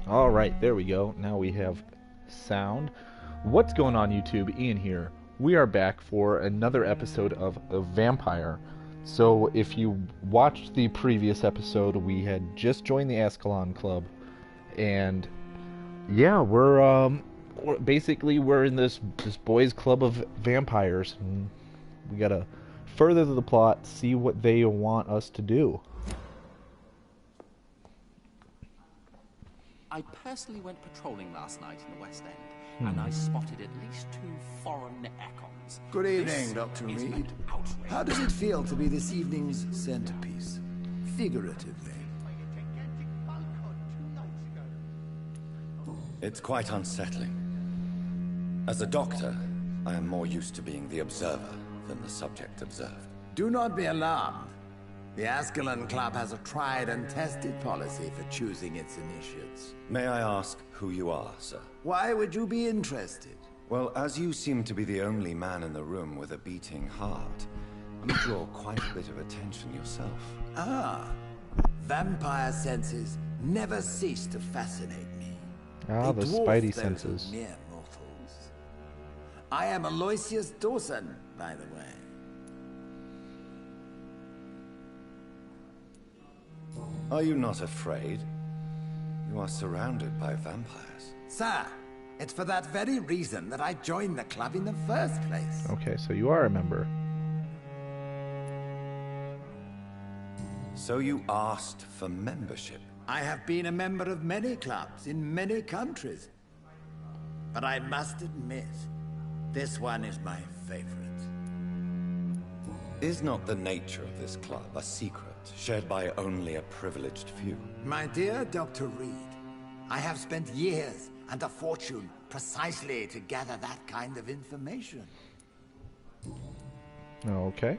All right, there we go. Now we have sound. What's going on, YouTube? Ian here. We are back for another episode of Vampyr. So, if you watched the previous episode, we had just joined the Ascalon Club, and yeah, we're in this boys' club of vampires, and we gotta further the plot, see what they want us to do. I personally went patrolling last night in the West End, and I spotted at least 2 foreign econs. Good evening, This Dr. is Reed. an outrage. How does it feel to be this evening's centerpiece? Figuratively. It's quite unsettling. As a doctor, I am more used to being the observer than the subject observed. Do not be alarmed. The Ascalon Club has a tried and tested policy for choosing its initiates. May I ask who you are, sir? Why would you be interested? Well, as you seem to be the only man in the room with a beating heart, you draw quite a bit of attention yourself. Ah, vampire senses never cease to fascinate me. Ah, They the dwarf spidey those of senses. mere mortals. I am Aloysius Dawson, by the way. Are you not afraid? You are surrounded by vampires. Sir, it's for that very reason that I joined the club in the first place. Okay, so you are a member. So you asked for membership. I have been a member of many clubs in many countries. But I must admit, this one is my favorite. Is not the nature of this club a secret, shared by only a privileged few? My dear Dr. Reed, I have spent years and a fortune precisely to gather that kind of information. Okay.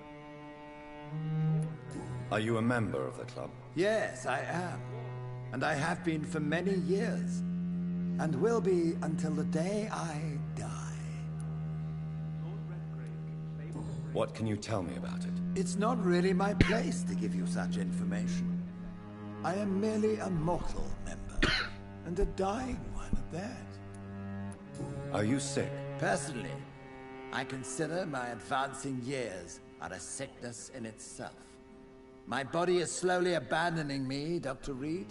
Are you a member of the club? Yes, I am. And I have been for many years. And will be until the day I die. What can you tell me about it? It's not really my place to give you such information. I am merely a mortal member, and a dying one at that. Are you sick? Personally, I consider my advancing years are a sickness in itself. My body is slowly abandoning me, Dr. Reed.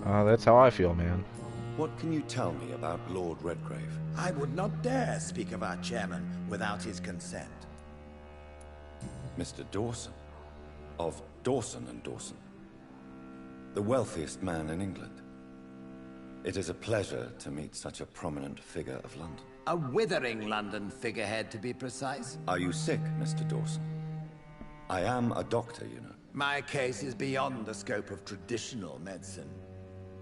That's how I feel, man. What can you tell me about Lord Redgrave? I would not dare speak of our chairman without his consent. Mr. Dawson, of Dawson and Dawson, the wealthiest man in England. It is a pleasure to meet such a prominent figure of London. A withering London figurehead, to be precise. Are you sick, Mr. Dawson? I am a doctor, you know. My case is beyond the scope of traditional medicine.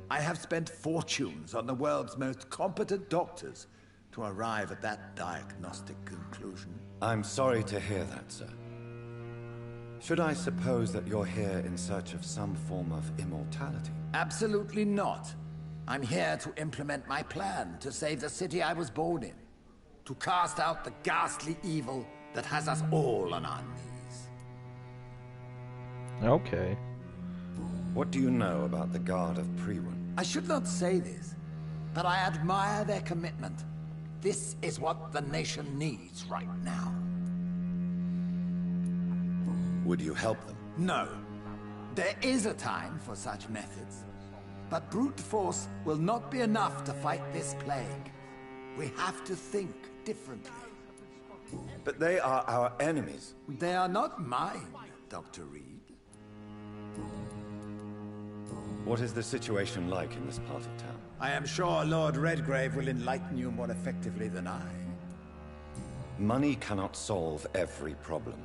I have spent fortunes on the world's most competent doctors to arrive at that diagnostic conclusion. I'm sorry to hear that, sir. Should I suppose that you're here in search of some form of immortality? Absolutely not. I'm here to implement my plan to save the city I was born in. To cast out the ghastly evil that has us all on our knees. Okay. What do you know about the Guard of Prewin? I should not say this, but I admire their commitment. This is what the nation needs right now. Would you help them? No. There is a time for such methods. But brute force will not be enough to fight this plague. We have to think differently. But they are our enemies. They are not mine, Dr. Reed. What is the situation like in this part of town? I am sure Lord Redgrave will enlighten you more effectively than I. Money cannot solve every problem.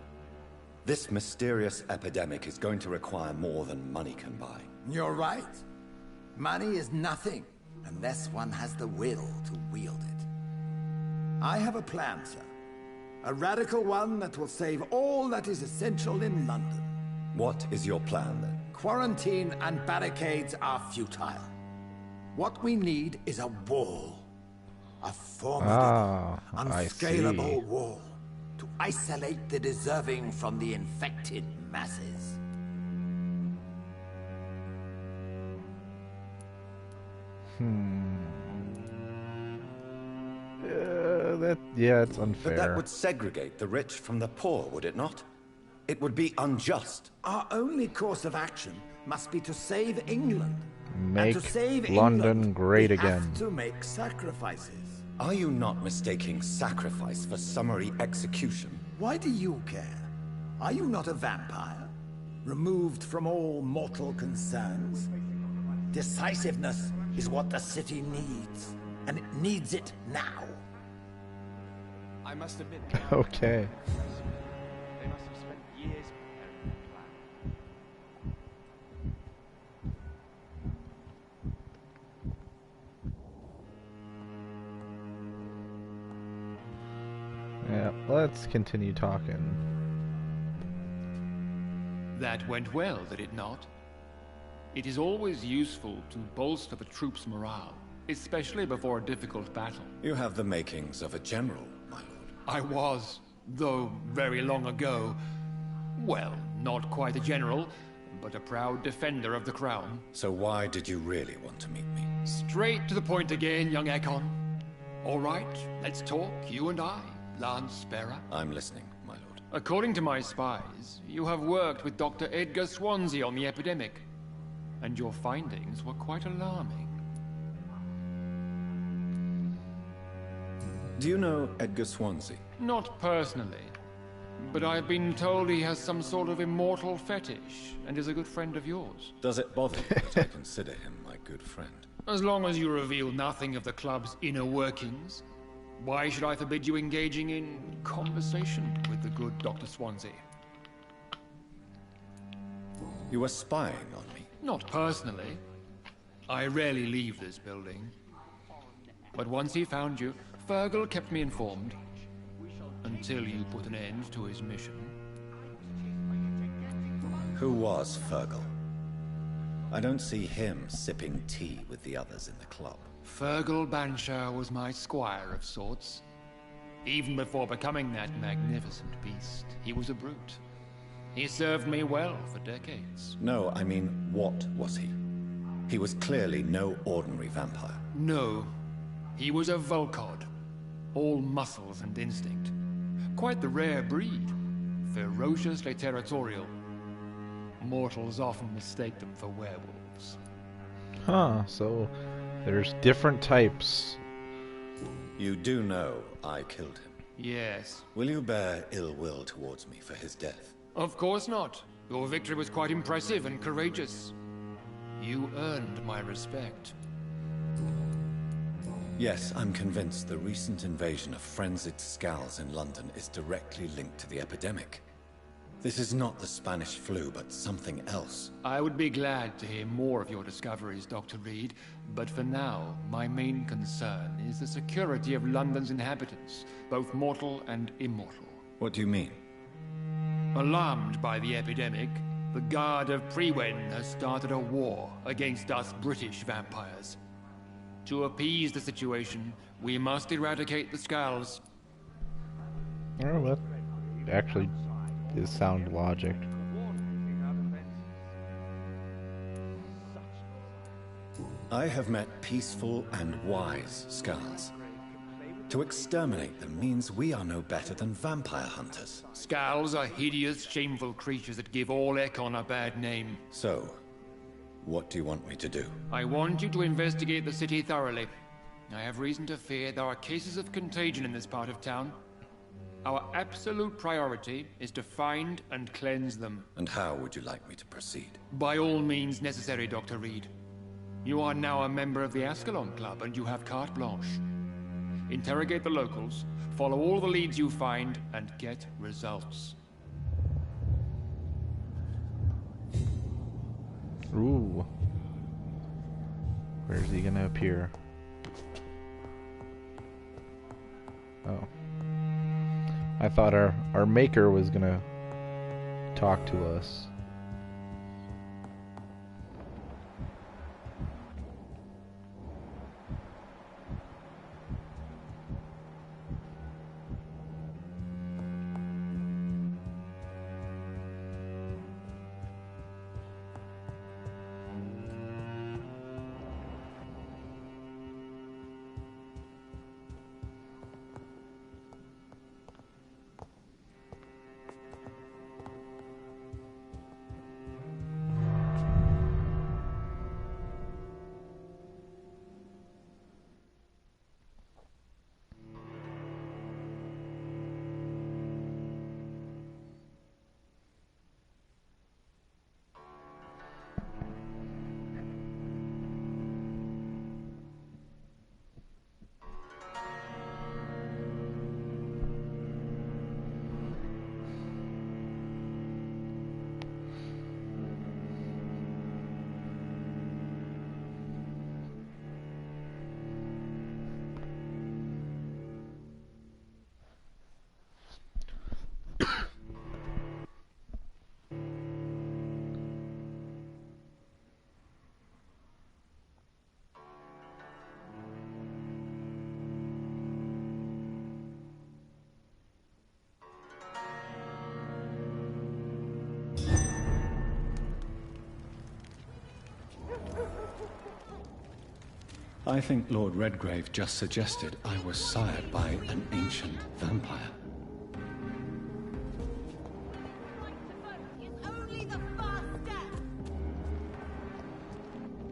This mysterious epidemic is going to require more than money can buy. You're right. Money is nothing unless one has the will to wield it. I have a plan, sir. A radical one that will save all that is essential in London. What is your plan, then? Quarantine and barricades are futile. What we need is a wall. A formidable, I see. unscalable wall to isolate the deserving from the infected masses. It's But that unfair. would segregate the rich from the poor, would it not? It would be unjust. Our only course of action must be to save England. Make and to save London England, great we again. have to make sacrifices. Are you not mistaking sacrifice for summary execution? Why do you care? Are you not a vampire? Removed from all mortal concerns? Decisiveness is what the city needs, and it needs it now. I must admit, Okay. they must have spent years preparing the plan. Yeah, let's continue talking. That went well, did it not? It is always useful to bolster the troops' morale, especially before a difficult battle. You have the makings of a general, my lord. I was, though very long ago, well, not quite a general, but a proud defender of the crown. So why did you really want to meet me? Straight to the point again, young Ekon. All right, let's talk, you and I, Lance Sparrow. I'm listening, my lord. According to my spies, you have worked with Dr. Edgar Swansea on the epidemic, and your findings were quite alarming. Do you know Edgar Swansea? Not personally, but I've been told he has some sort of immortal fetish and is a good friend of yours. Does it bother you that I consider him my good friend? As long as you reveal nothing of the club's inner workings, why should I forbid you engaging in conversation with the good Dr. Swansea? You were spying on me. Not personally. I rarely leave this building. But once he found you, Fergal kept me informed. Until you put an end to his mission. Who was Fergal? I don't see him sipping tea with the others in the club. Fergal Banshire was my squire of sorts. Even before becoming that magnificent beast, he was a brute. He served me well for decades. No, I mean, what was he? He was clearly no ordinary vampire. No, he was a Volcod. All muscles and instinct. Quite the rare breed. Ferociously territorial. Mortals often mistake them for werewolves. Huh, so there's different types. You do know I killed him. Yes. Will you bear ill will towards me for his death? Of course not. Your victory was quite impressive and courageous. You earned my respect. Yes, I'm convinced the recent invasion of frenzied Scals in London is directly linked to the epidemic. This is not the Spanish flu, but something else. I would be glad to hear more of your discoveries, Dr. Reed, but for now, my main concern is the security of London's inhabitants, both mortal and immortal. What do you mean? Alarmed by the epidemic, the Guard of Priwen has started a war against us British vampires. To appease the situation, we must eradicate the Scals. Oh, that actually is sound logic. I have met peaceful and wise Scals. To exterminate them means we are no better than vampire hunters. Scals are hideous, shameful creatures that give all Ekon a bad name. So, what do you want me to do? I want you to investigate the city thoroughly. I have reason to fear there are cases of contagion in this part of town. Our absolute priority is to find and cleanse them. And how would you like me to proceed? By all means necessary, Dr. Reed. You are now a member of the Ascalon Club and you have carte blanche. Interrogate the locals, follow all the leads you find, and get results. Ooh. Where's he gonna appear? Oh. I thought our maker was gonna talk to us. I think Lord Redgrave just suggested I was sired by an ancient vampire. It's only the first step.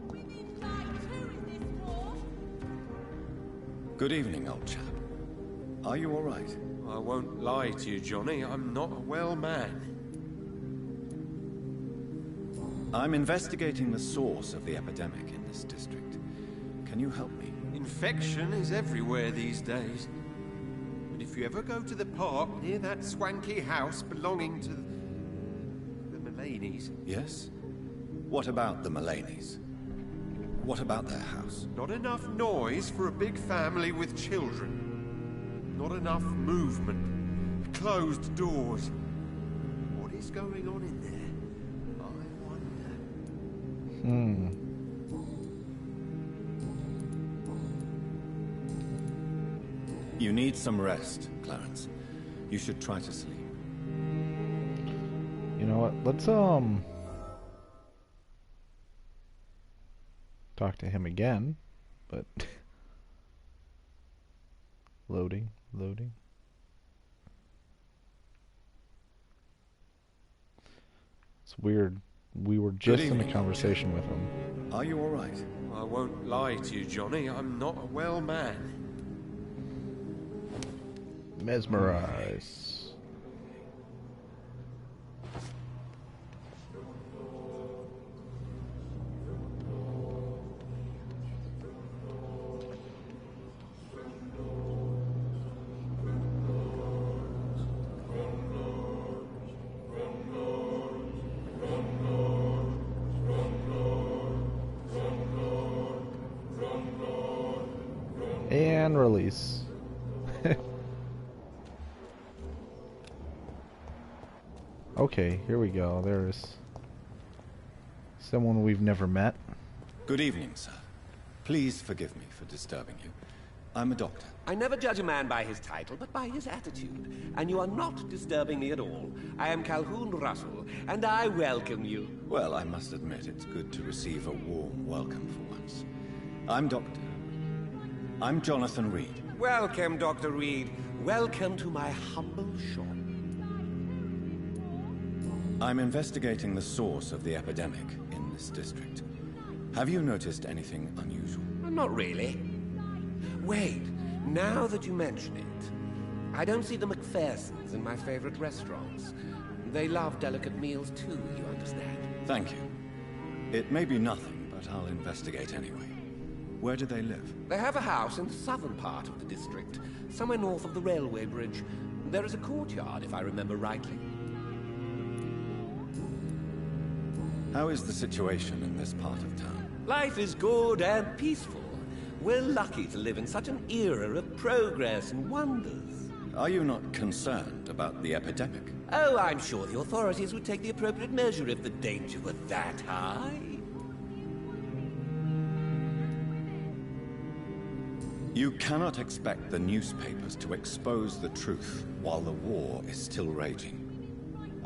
Within night too is this war. Good evening, old chap. Are you all right? I won't lie to you, Johnny. I'm not a well man. I'm investigating the source of the epidemic in this district. Can you help me? Infection is everywhere these days. But if you ever go to the park near that swanky house belonging to the Mullaneys... Yes? What about the Mullaneys? What about their house? Not enough noise for a big family with children. Not enough movement. Closed doors. What is going on in there? I wonder. You need some rest, Clarence. You should try to sleep. You know what? Let's talk to him again, but loading. It's weird. We were just in a conversation with him. Are you all right? I won't lie to you, Johnny. I'm not a well man. Mesmerize. And release. Okay, here we go. There's someone we've never met. Good evening, sir. Please forgive me for disturbing you. I'm a doctor. I never judge a man by his title, but by his attitude. And you are not disturbing me at all. I am Calhoun Russell, and I welcome you. Well, I must admit it's good to receive a warm welcome for once. I'm Jonathan Reed. Welcome, Dr. Reed. Welcome to my humble shop. I'm investigating the source of the epidemic in this district. Have you noticed anything unusual? Not really. Wait, now that you mention it, I don't see the McPhersons in my favorite restaurants. They love delicate meals too, you understand? Thank you. It may be nothing, but I'll investigate anyway. Where do they live? They have a house in the southern part of the district, somewhere north of the railway bridge. There is a courtyard, if I remember rightly. How is the situation in this part of town? Life is good and peaceful. We're lucky to live in such an era of progress and wonders. Are you not concerned about the epidemic? Oh, I'm sure the authorities would take the appropriate measure if the danger were that high. You cannot expect the newspapers to expose the truth while the war is still raging.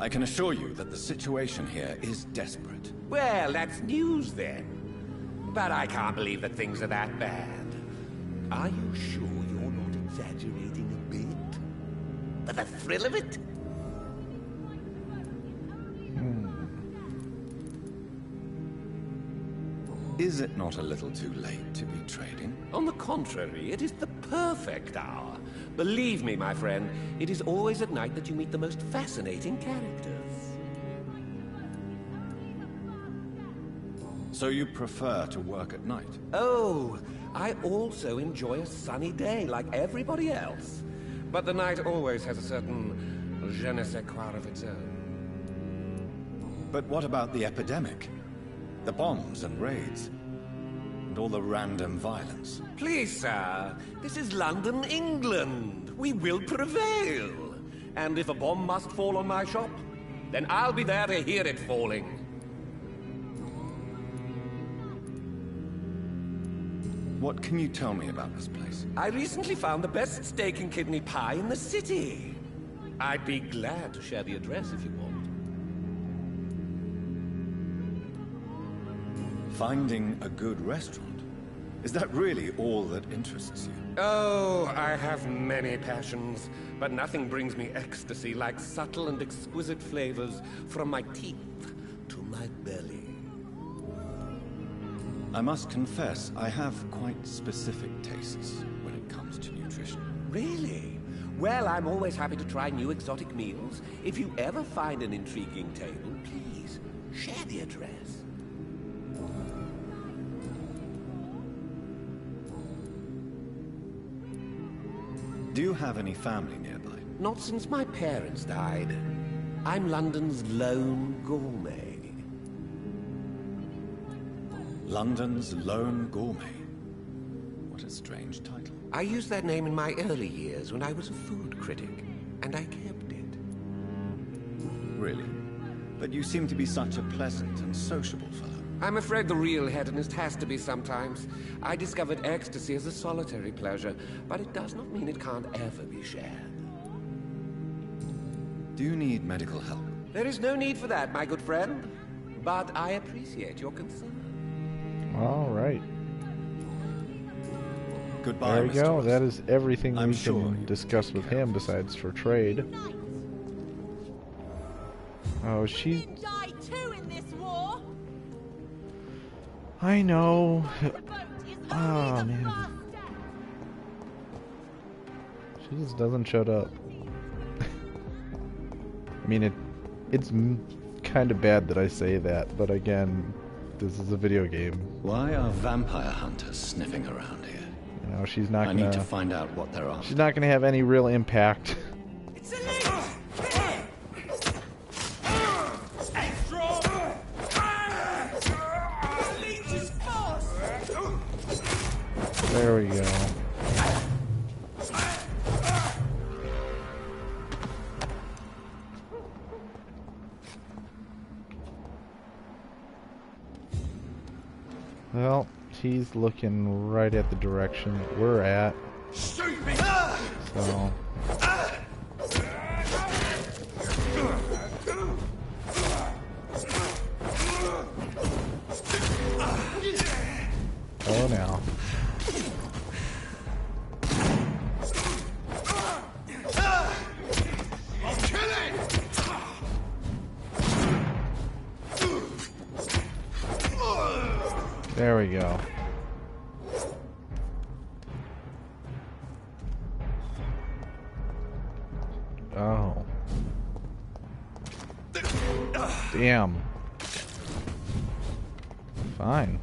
I can assure you that the situation here is desperate. Well, that's news then. But I can't believe that things are that bad. Are you sure you're not exaggerating a bit? For the thrill of it? Is it not a little too late to be trading? On the contrary, it is the perfect hour. Believe me, my friend, it is always at night that you meet the most fascinating characters. So you prefer to work at night? Oh, I also enjoy a sunny day like everybody else. But the night always has a certain je ne sais quoi of its own. But what about the epidemic? The bombs and raids? And all the random violence? Please, sir, this is London, England. We will prevail. And if a bomb must fall on my shop, then I'll be there to hear it falling. What can you tell me about this place? I recently found the best steak and kidney pie in the city. I'd be glad to share the address if you want. Finding a good restaurant? Is that really all that interests you? Oh, I have many passions, but nothing brings me ecstasy like subtle and exquisite flavors from my teeth to my belly. I must confess, I have quite specific tastes when it comes to nutrition. Really? Well, I'm always happy to try new exotic meals. If you ever find an intriguing table, please share the address. Do you have any family nearby? Not since my parents died. I'm London's lone gourmet. London's lone gourmet. What a strange title. I used that name in my early years when I was a food critic, and I kept it. Really? But you seem to be such a pleasant and sociable fellow. I'm afraid the real hedonist has to be sometimes. I discovered ecstasy as a solitary pleasure, but it does not mean it can't ever be shared. Do you need medical help? There is no need for that, my good friend. But I appreciate your concern. All right. Goodbye, There we Mr. go. Ross. That is everything I'm we sure can you discuss take with care him of besides for trade. Oh, she... You die too in this war. I know. The boat is only Oh, the man. first step. She just doesn't shut up. I mean, it's kind of bad that I say that, but again, this is a video game. Why are vampire hunters sniffing around here? You know, she's not I gonna... need to find out what they're after. She's not gonna have any real impact. It's a leech. Stay strong. The leech is fast. There we go. Well, he's looking right at the direction that we're at. So... Oh, now. There we go. Oh. Damn. Fine.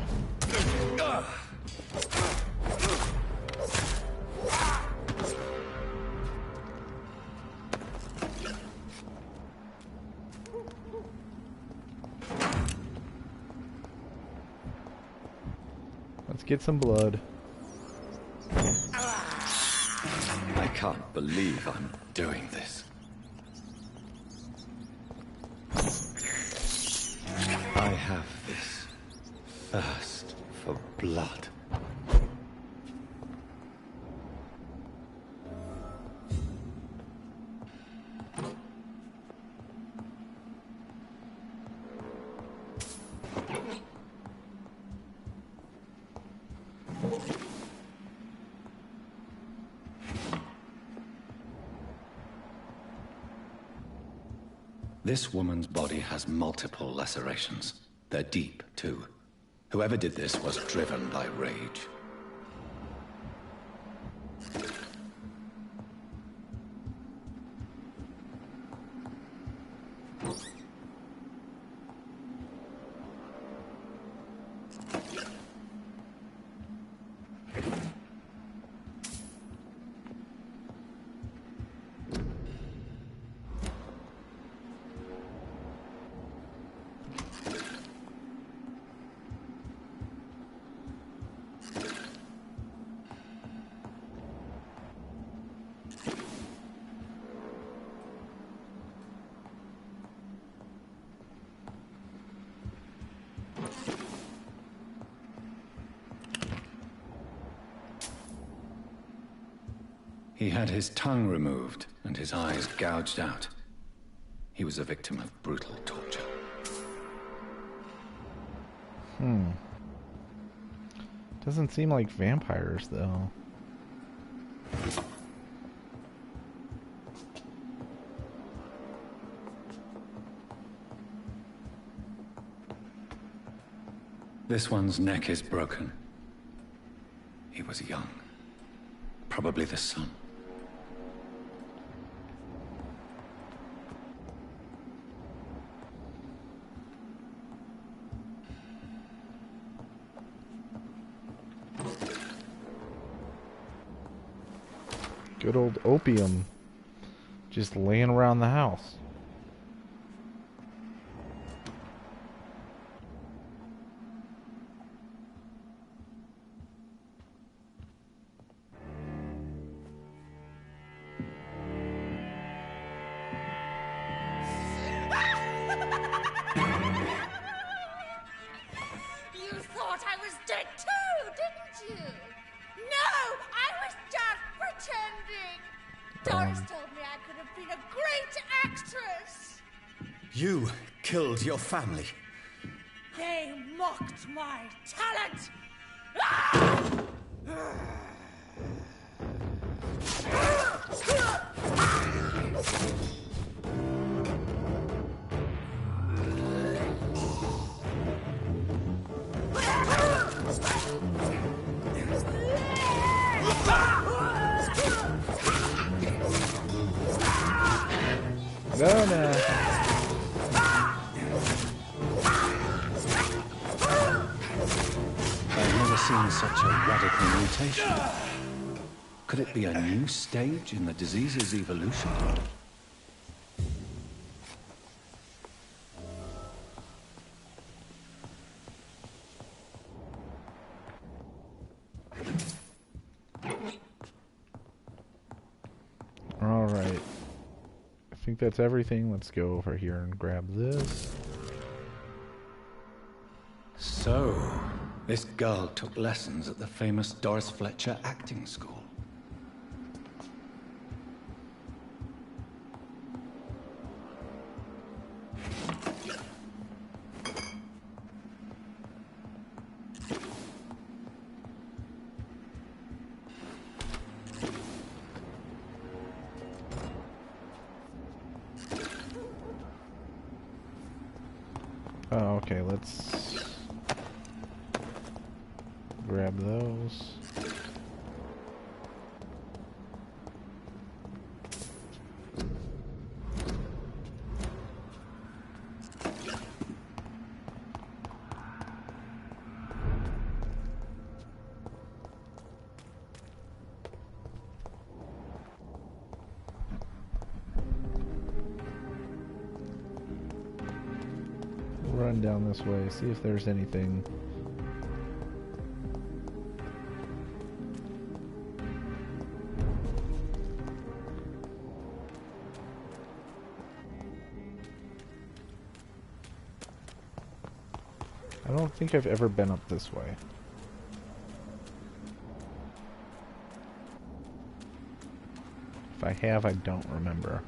Let's get some blood. I can't believe I'm doing this. I have this thirst for blood. This woman's body has multiple lacerations. They're deep, too. Whoever did this was driven by rage. He had his tongue removed and his eyes gouged out. He was a victim of brutal torture. Doesn't seem like vampires, though. This one's neck is broken. He was young. Probably the son. Good old opium. Just laying around the house. You thought I was dead too, didn't you? No, I was just pretending. Doris told me I could have been a great actress. You killed your family. They mocked my talent. No, no. I've never seen such a radical mutation. Could it be a new stage in the disease's evolution? Alright. I think that's everything. Let's go over here and grab this. So, this girl took lessons at the famous Doris Fletcher acting school. Oh, okay, let's grab those. Run down this way, see if there's anything. I don't think I've ever been up this way. If I have, I don't remember.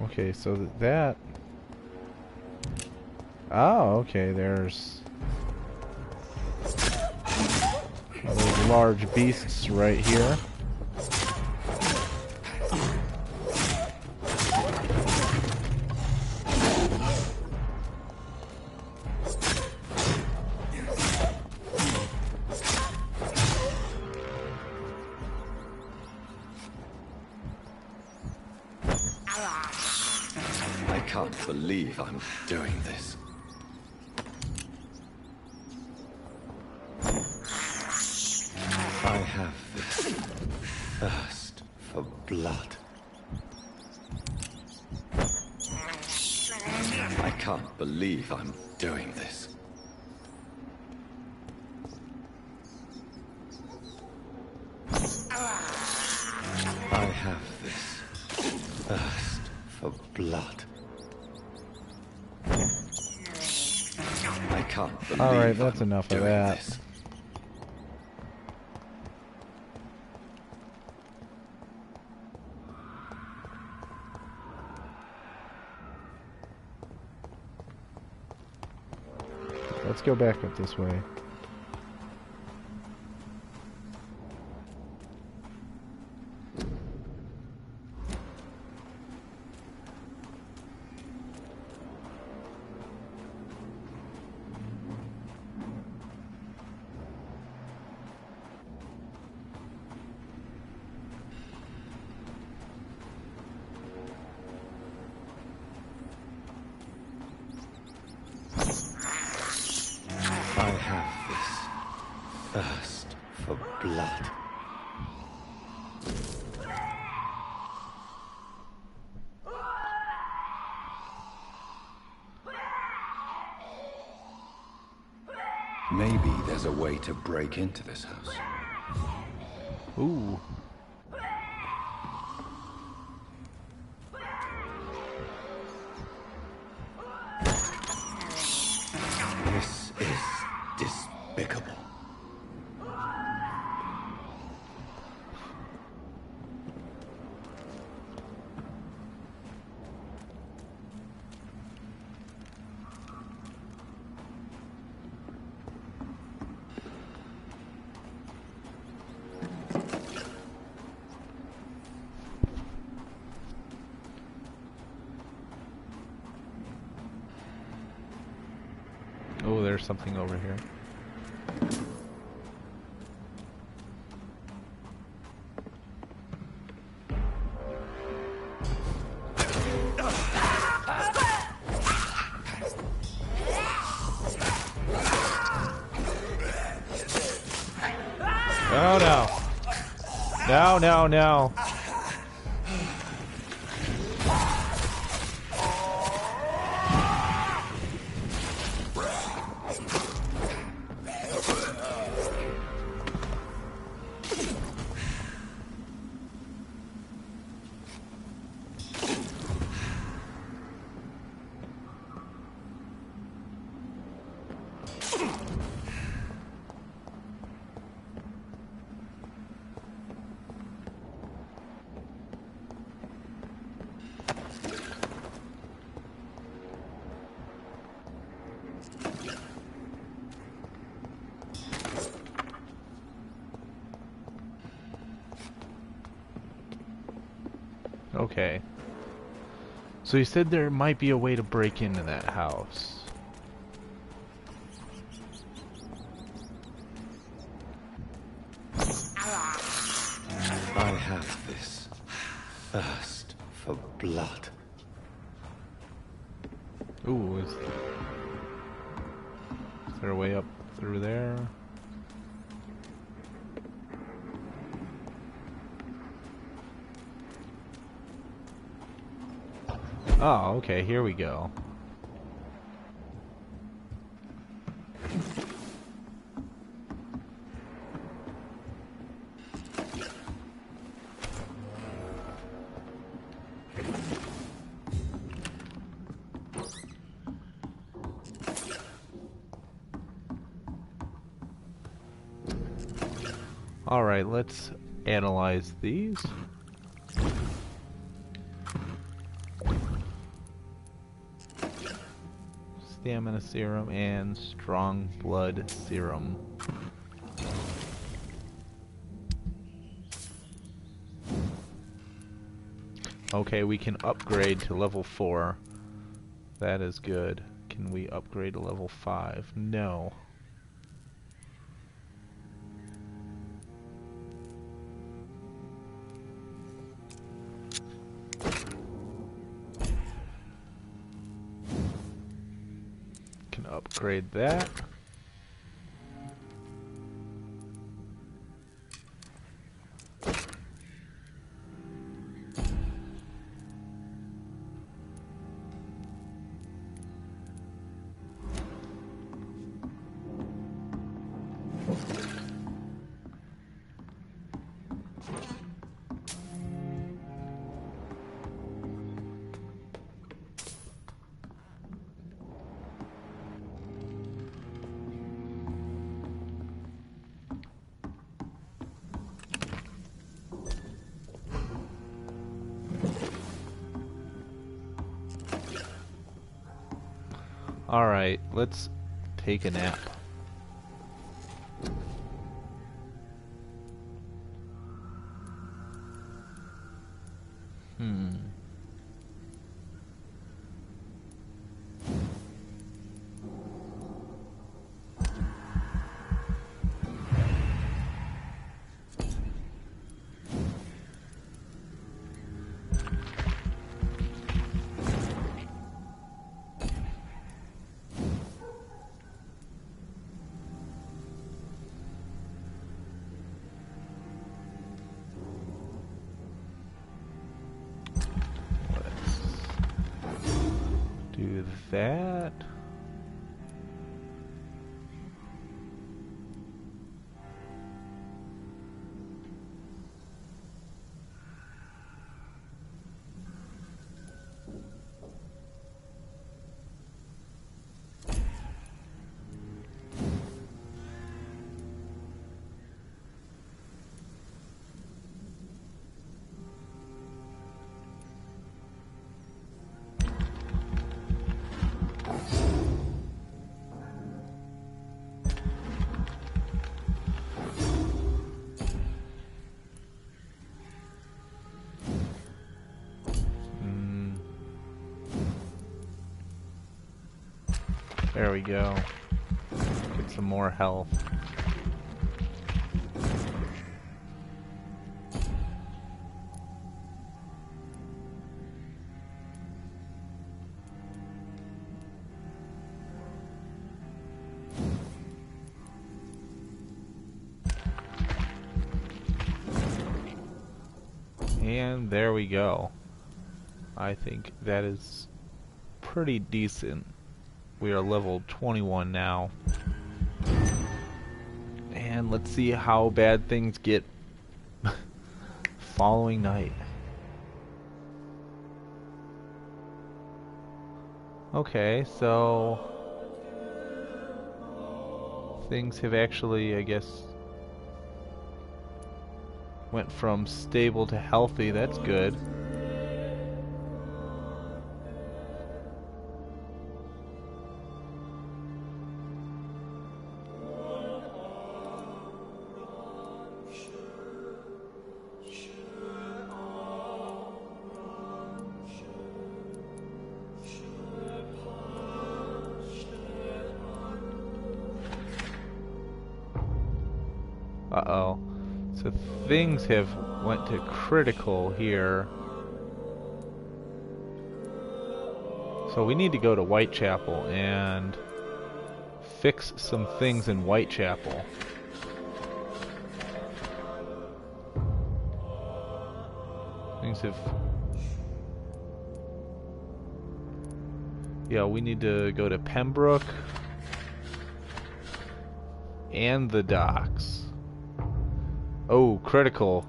Okay, so that... Oh, okay, there's... those large beasts right here. I can't believe I'm doing this. I have this thirst for blood. I can't believe I'm doing this. I have this thirst for blood. I can't believe Alright, that's I'm enough of doing that. this. let's go back up this way. I have this thirst for blood. Maybe there's a way to break into this house. Ooh. This is despicable. Oh, there's something over here. Oh no. No, no, no. Okay. So you said there might be a way to break into that house. I have this thirst for blood. Ooh, is there a way up through there? Oh, okay, here we go. Alright, let's analyze these. Stamina serum and strong blood serum. Okay, we can upgrade to level 4. That is good. Can we upgrade to level 5? No. Can upgrade that. Alright, let's take a nap. Do that. There we go. Get some more health. And there we go. I think that is pretty decent. We are level 21 now. And let's see how bad things get following night. Okay, so things have actually, I guess, went from stable to healthy. That's good. Uh-oh. So things have went to critical here. So we need to go to Whitechapel and fix some things in Whitechapel. Things have... Yeah, we need to go to Pembroke and the docks. Oh, critical.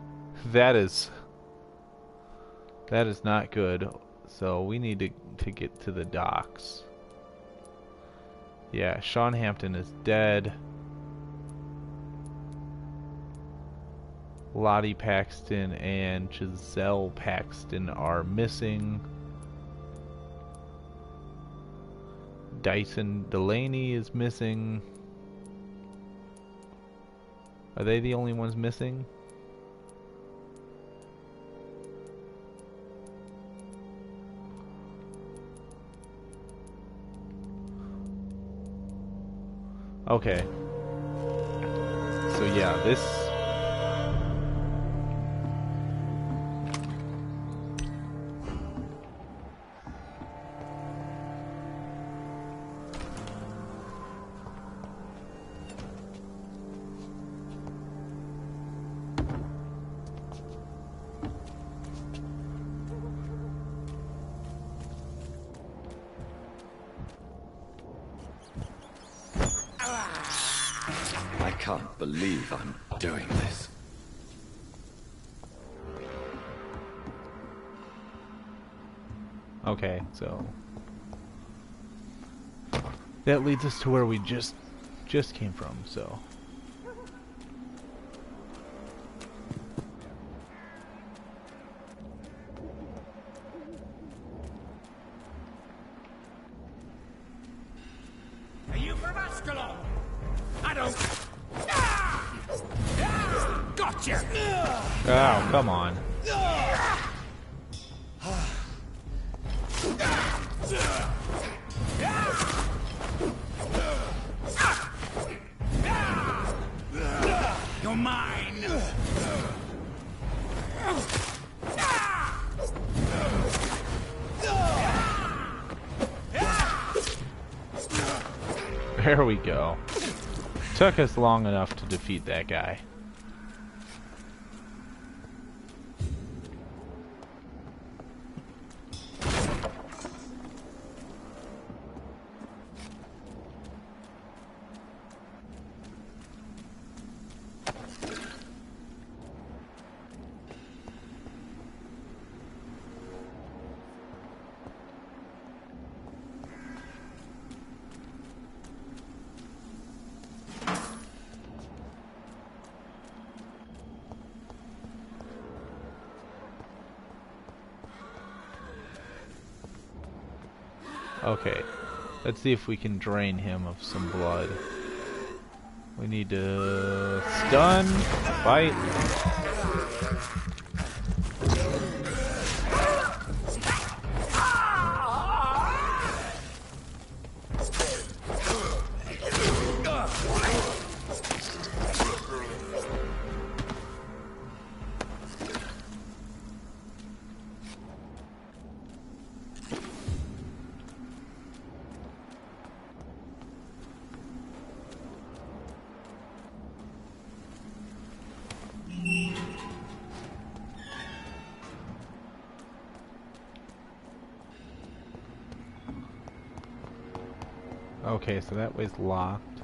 That is not good. So we need to get to the docks. Yeah, Sean Hampton is dead. Lottie Paxton and Giselle Paxton are missing. Dyson Delaney is missing. Are they the only ones missing? Okay. So yeah, this... I can't believe I'm doing this. Okay, so... that leads us to where we just came from, so... Are you from Ascalon? Oh, come on. You're mine! There we go. Took us long enough to defeat that guy. Okay, let's see if we can drain him of some blood. We need to stun, fight. Okay, so that way's locked.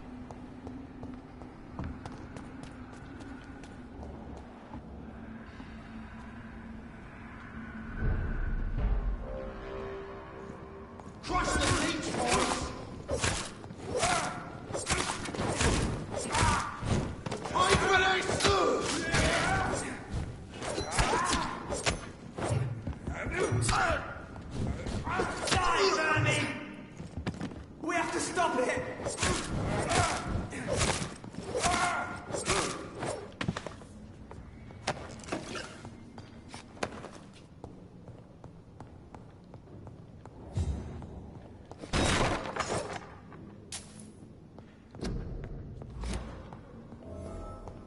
Crush the leech, boys! We have to stop it!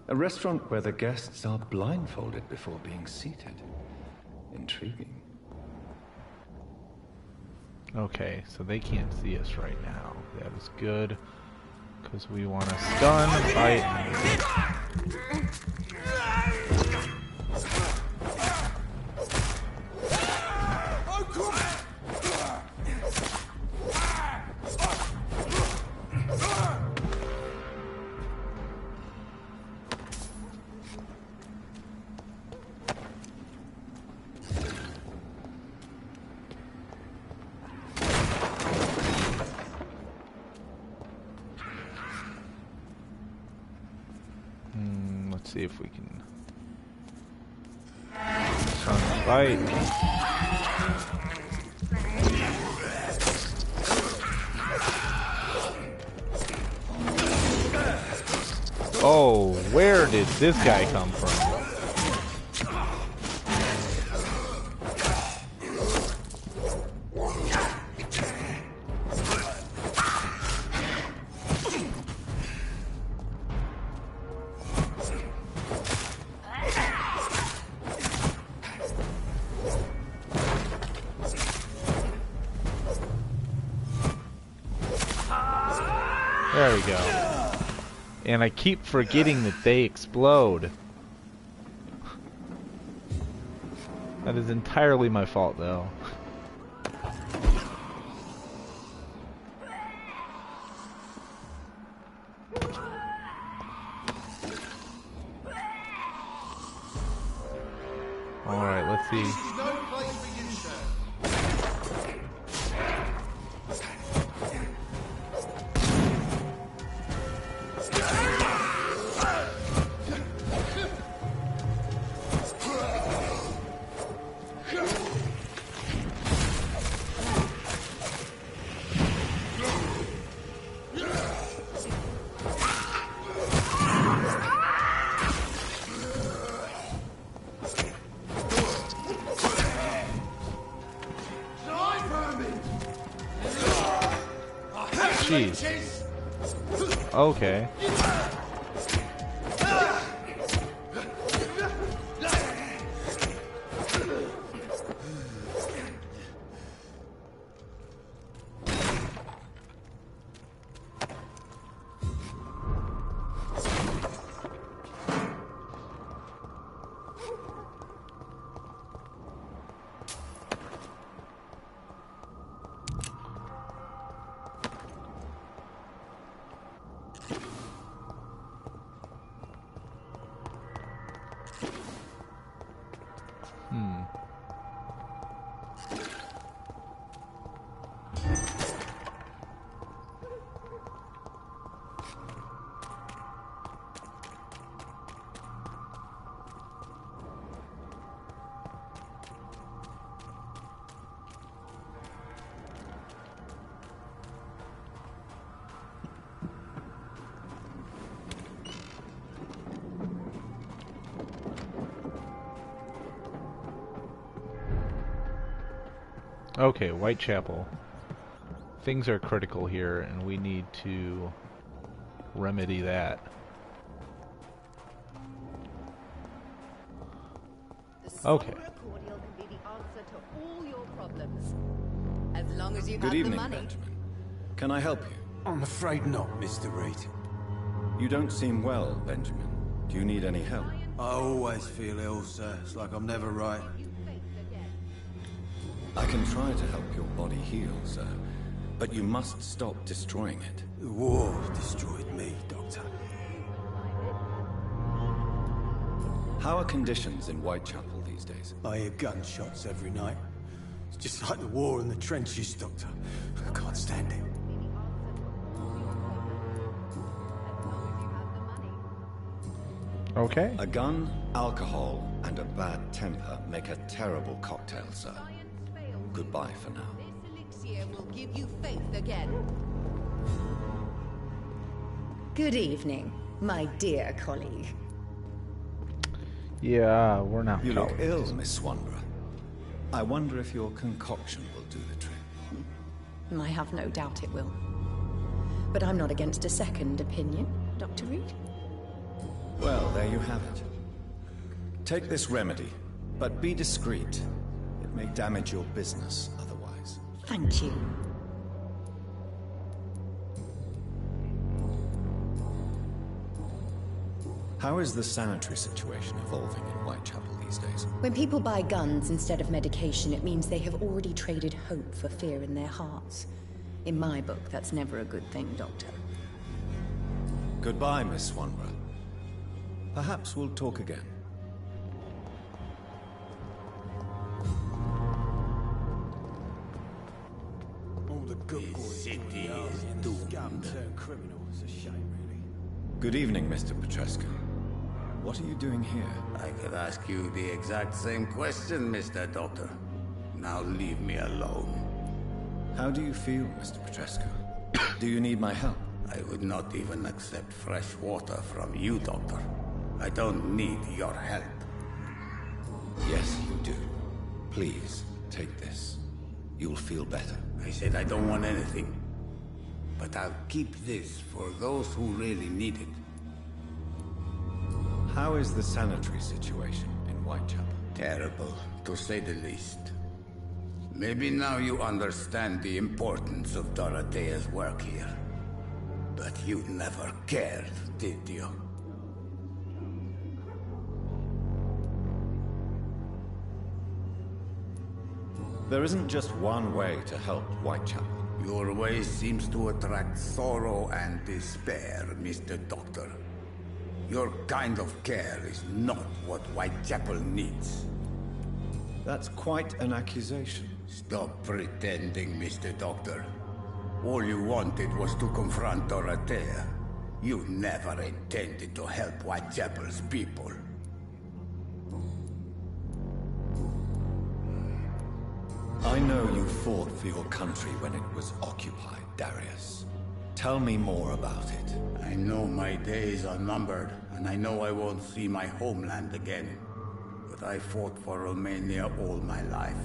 A restaurant where the guests are blindfolded before being seated. Intriguing. Okay, so they can't see us right now. That is good, because we want to stun, fight. Let's see if we can fight. Oh, where did this guy come from? There we go. And I keep forgetting that they explode. That is entirely my fault, though. Alright, let's see. No place for you, sir. jeez. Okay. Okay, Whitechapel. Things are critical here, and we need to remedy that. Okay. Cordial can be the answer to all your problems. As long as you Good have evening, the money. Benjamin. Can I help you? I'm afraid not, Mr. Reed. You don't seem well, Benjamin. Do you need any help? I always feel ill, sir. It's like I'm never right. I can try to help your body heal, sir. But you must stop destroying it. The war destroyed me, Doctor. How are conditions in Whitechapel these days? I hear gunshots every night. It's just like the war in the trenches, Doctor. I can't stand it. Okay. A gun, alcohol, and a bad temper make a terrible cocktail, sir. Goodbye for now. This elixir will give you faith again. Good evening, my dear colleague. Yeah, we're not. You look colleagues. ill, Miss Swanborough. I wonder if your concoction will do the trick. I have no doubt it will. But I'm not against a second opinion, Dr. Reed. Well, there you have it. Take this remedy, but be discreet. It may damage your business otherwise. Thank you. How is the sanitary situation evolving in Whitechapel these days? When people buy guns instead of medication, it means they have already traded hope for fear in their hearts. In my book, that's never a good thing, Doctor. Goodbye, Miss Swanborough. Perhaps we'll talk again. All the good boys city is doomed. Scum-turned criminal. It's a shame, really. Good evening, Mr. Petrescu. What are you doing here? I could ask you the exact same question, Mr. Doctor. Now leave me alone. How do you feel, Mr. Petrescu? Do you need my help? I would not even accept fresh water from you, Doctor. I don't need your help. Yes, you do. Please, take this. You'll feel better. I said I don't want anything. But I'll keep this for those who really need it. How is the sanitary situation in Whitechapel? Terrible, to say the least. Maybe now you understand the importance of Dorothea's work here. But you never cared, did you? There isn't just one way to help Whitechapel. Your way seems to attract sorrow and despair, Mr. Doctor. Your kind of care is not what Whitechapel needs. That's quite an accusation. Stop pretending, Mr. Doctor. All you wanted was to confront Dorothea. You never intended to help Whitechapel's people. I know you fought for your country when it was occupied, Darius. Tell me more about it. I know my days are numbered, and I know I won't see my homeland again. But I fought for Romania all my life,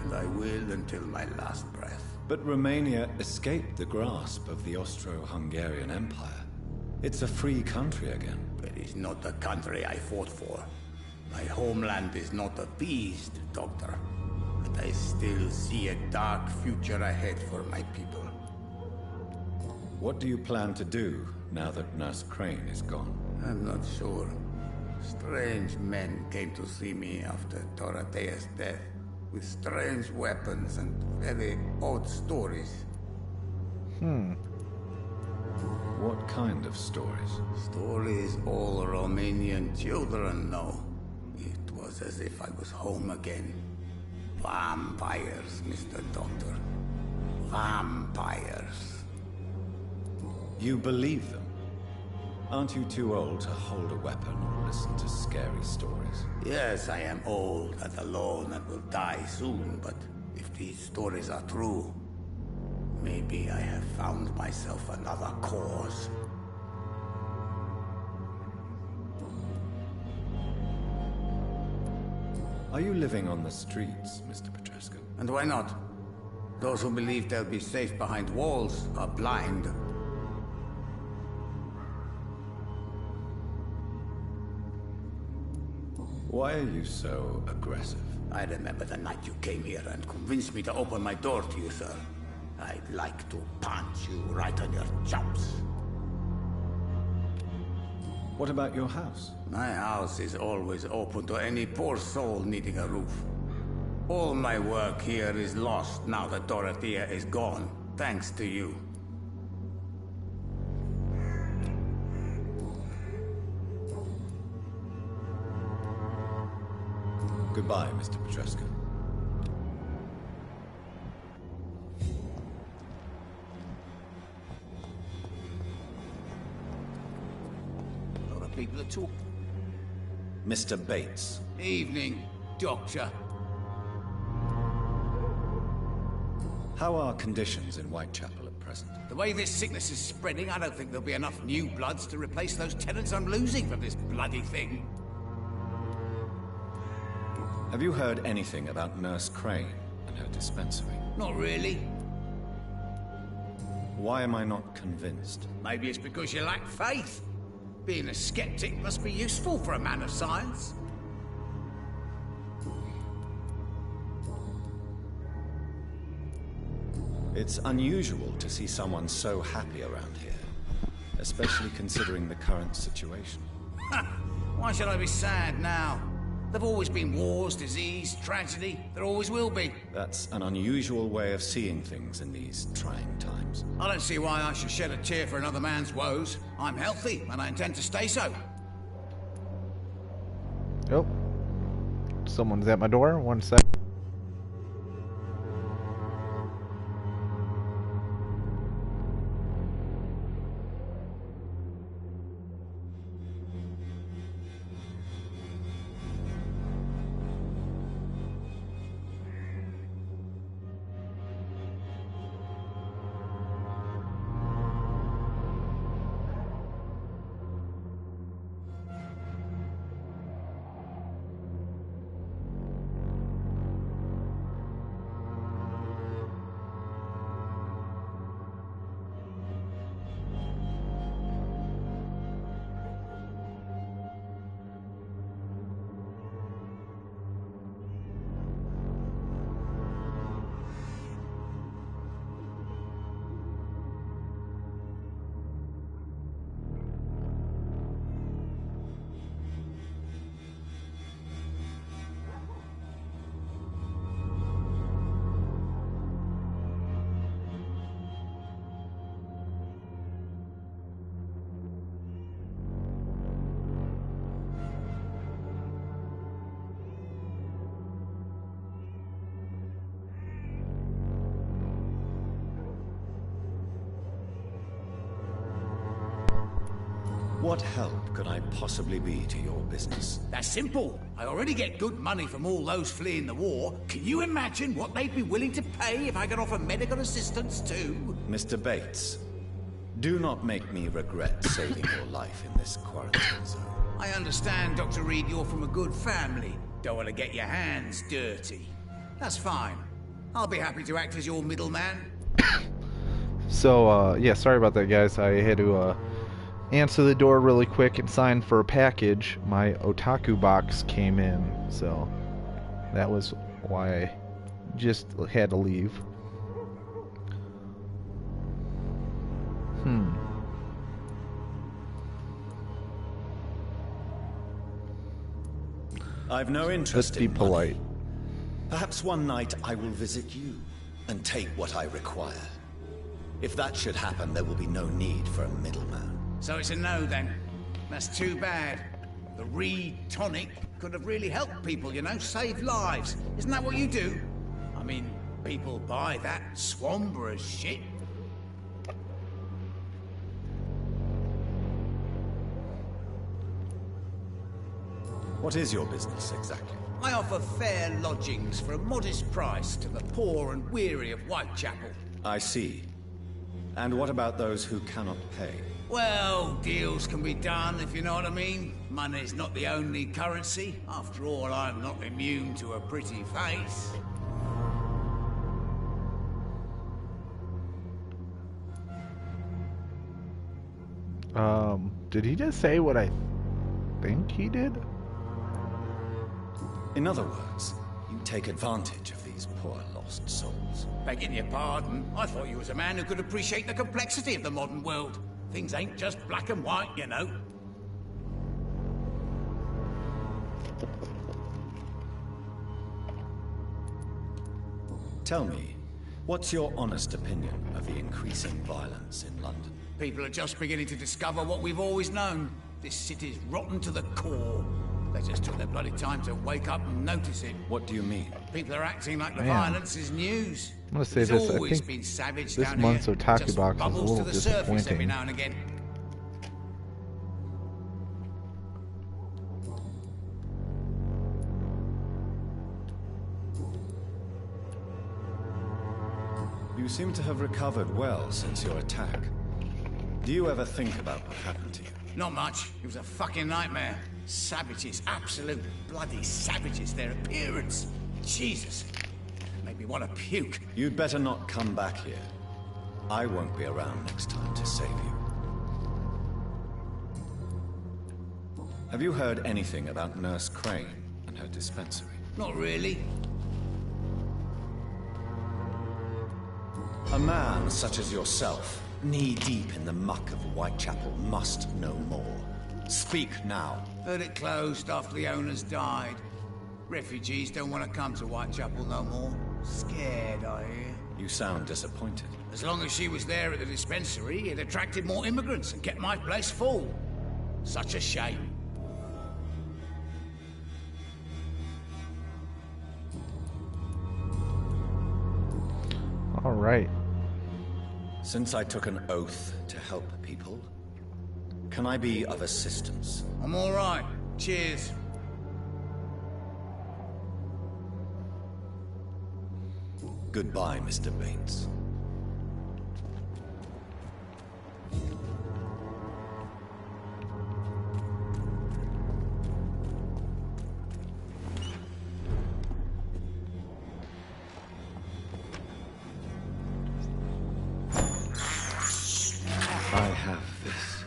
and I will until my last breath. But Romania escaped the grasp of the Austro-Hungarian Empire. It's a free country again. It is not the country I fought for. My homeland is not appeased, Doctor. But I still see a dark future ahead for my people. What do you plan to do now that Nurse Crane is gone? I'm not sure. Strange men came to see me after Dorothea's death, with strange weapons and very odd stories. What kind of stories? Stories all Romanian children know. It was as if I was home again. Vampires, Mr. Doctor. Vampires. You believe them? Aren't you too old to hold a weapon or listen to scary stories? Yes, I am old and alone and will die soon, but if these stories are true, maybe I have found myself another cause. Are you living on the streets, Mr. Petrescu? And why not? Those who believe they'll be safe behind walls are blind. Why are you so aggressive? I remember the night you came here and convinced me to open my door to you, sir. I'd like to punch you right on your chops. What about your house? My house is always open to any poor soul needing a roof. All my work here is lost now that Dorothea is gone, thanks to you. Goodbye, Mr. Petrescu. A lot of people are talking. Mr. Bates. Evening, Doctor. How are conditions in Whitechapel at present? The way this sickness is spreading, I don't think there'll be enough new bloods to replace those tenants I'm losing from this bloody thing. Have you heard anything about Nurse Crane and her dispensary? Not really. Why am I not convinced? Maybe it's because you lack faith. Being a skeptic must be useful for a man of science. It's unusual to see someone so happy around here, especially considering the current situation. Why should I be sad now? There've always been wars, disease, tragedy. There always will be. That's an unusual way of seeing things in these trying times. I don't see why I should shed a tear for another man's woes. I'm healthy, and I intend to stay so. Oh. Someone's at my door. 1 sec. What help could I possibly be to your business? That's simple. I already get good money from all those fleeing the war. Can you imagine what they'd be willing to pay if I could offer medical assistance too? Mr. Bates, do not make me regret saving your life in this quarantine zone. I understand, Dr. Reed, you're from a good family. Don't want to get your hands dirty. That's fine. I'll be happy to act as your middleman. So, yeah, sorry about that, guys. I had to answer the door really quick and sign for a package. My otaku box came in, so that was why I just had to leave. I've no interest Let's be in polite. money. Perhaps one night I will visit you and take what I require. If that should happen, there will be no need for a middleman. So it's a no then. That's too bad. The Reed tonic could have really helped people, you know, saved lives. Isn't that what you do? I mean, people buy that Swambra shit. What is your business exactly? I offer fair lodgings for a modest price to the poor and weary of Whitechapel. I see. And what about those who cannot pay? Well, deals can be done, if you know what I mean. Money's not the only currency. After all, I'm not immune to a pretty face. Did he just say what I think he did? In other words, you take advantage of these poor lost souls. Begging your pardon, I thought you was a man who could appreciate the complexity of the modern world. Things ain't just black and white, you know. Tell me, what's your honest opinion of the increasing violence in London? People are just beginning to discover what we've always known. This city's rotten to the core. They just took their bloody time to wake up and notice it. What do you mean? People are acting like the Man. violence is news. I'm gonna say There's this, I always think been savage this down month's here. otaku Just box is a bubbles little to the surface every disappointing. now and again. You seem to have recovered well since your attack. Do you ever think about what happened to you? Not much. It was a fucking nightmare. Savages, absolute bloody savages. Their appearance. Jesus. Made me want to puke. You'd better not come back here. I won't be around next time to save you. Have you heard anything about Nurse Crane and her dispensary? Not really. A man such as yourself, knee-deep in the muck of Whitechapel, must know more. Speak now. Heard it closed after the owners died. Refugees don't want to come to Whitechapel no more. Scared, I hear. You sound disappointed. As long as she was there at the dispensary, it attracted more immigrants and kept my place full. Such a shame. All right. Since I took an oath to help people, can I be of assistance? I'm all right. Cheers. Goodbye, Mr. Bates. I have this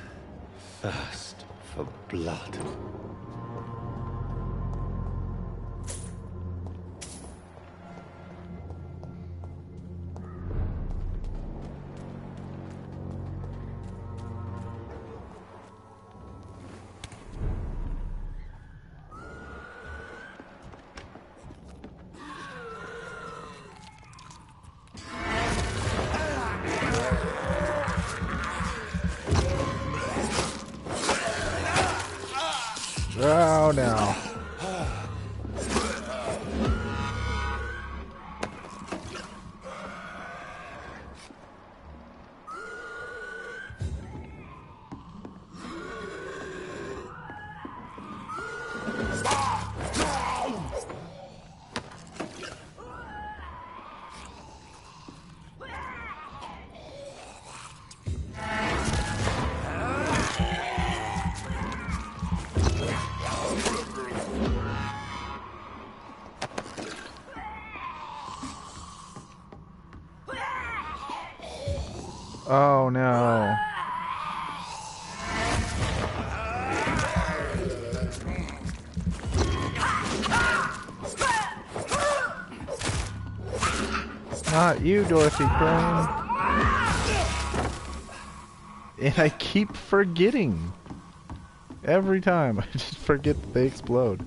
thirst for blood. Oh, no. Oh no. Not you, Dorothy Crane. And I keep forgetting. Every time. I just forget that they explode.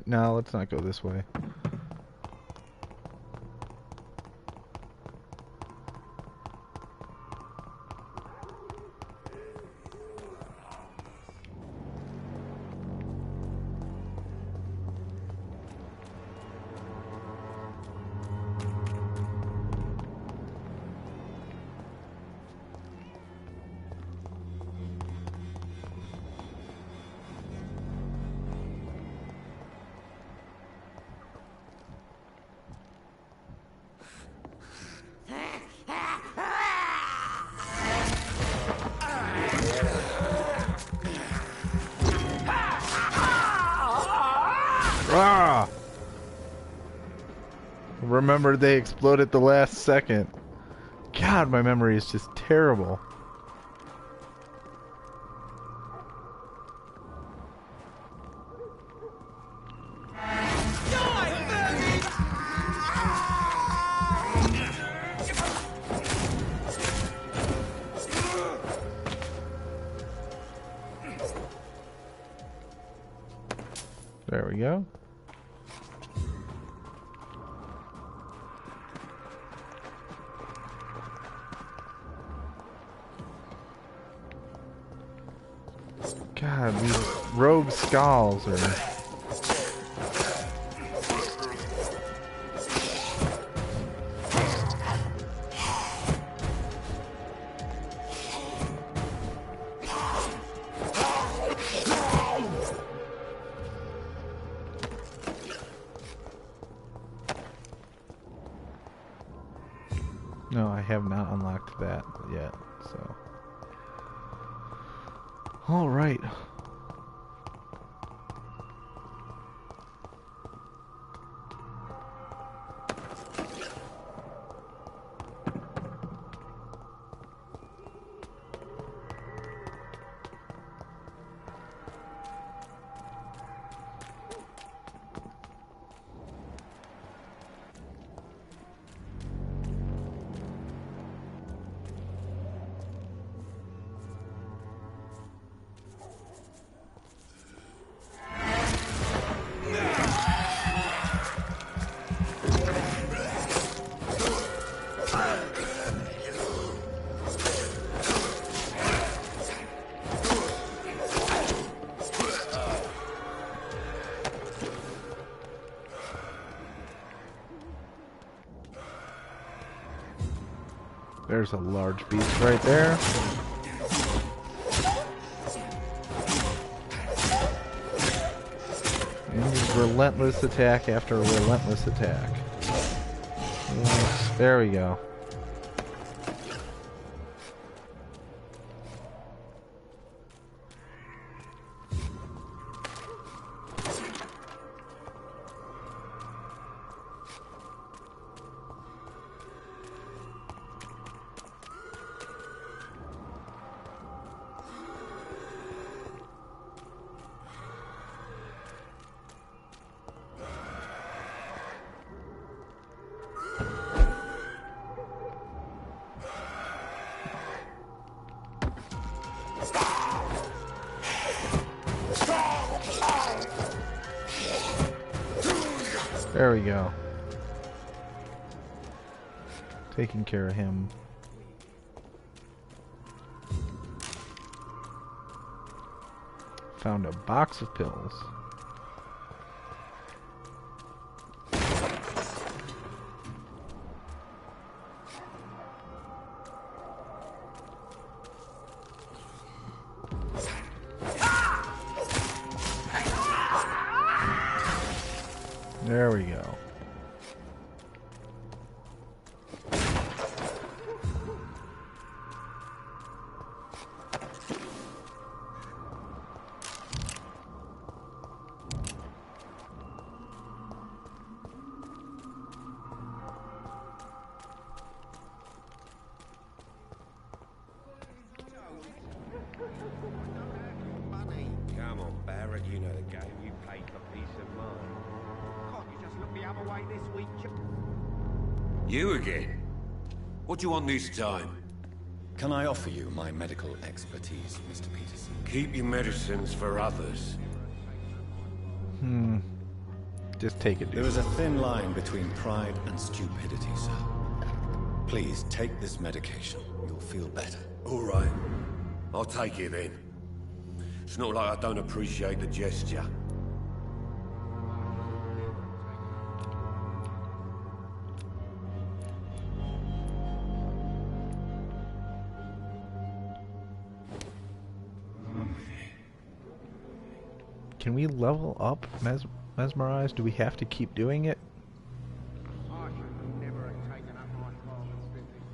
No, let's not go this way. Ah! Remember, they explode at the last second. God, my memory is just terrible. There we go. God, these rogue skulls are... No, I have not unlocked that yet, so... Alright. There's a large beast right there. And relentless attack after relentless attack. Yes, there we go. There we go. Taking care of him. Found a box of pills. There we go. Come on, Barrett, you know the game. You paid for peace of mind. Can't you just look the other way this week? You again? What do you want this time? Can I offer you my medical expertise, Mr. Peterson? Keep your medicines for others. Just take it, dude. There is a thin line between pride and stupidity, sir. Please take this medication. You'll feel better. All right. I'll take it then. It's not like I don't appreciate the gesture. Can we level up Mesmerize? Do we have to keep doing it? I should never have taken up my father's business.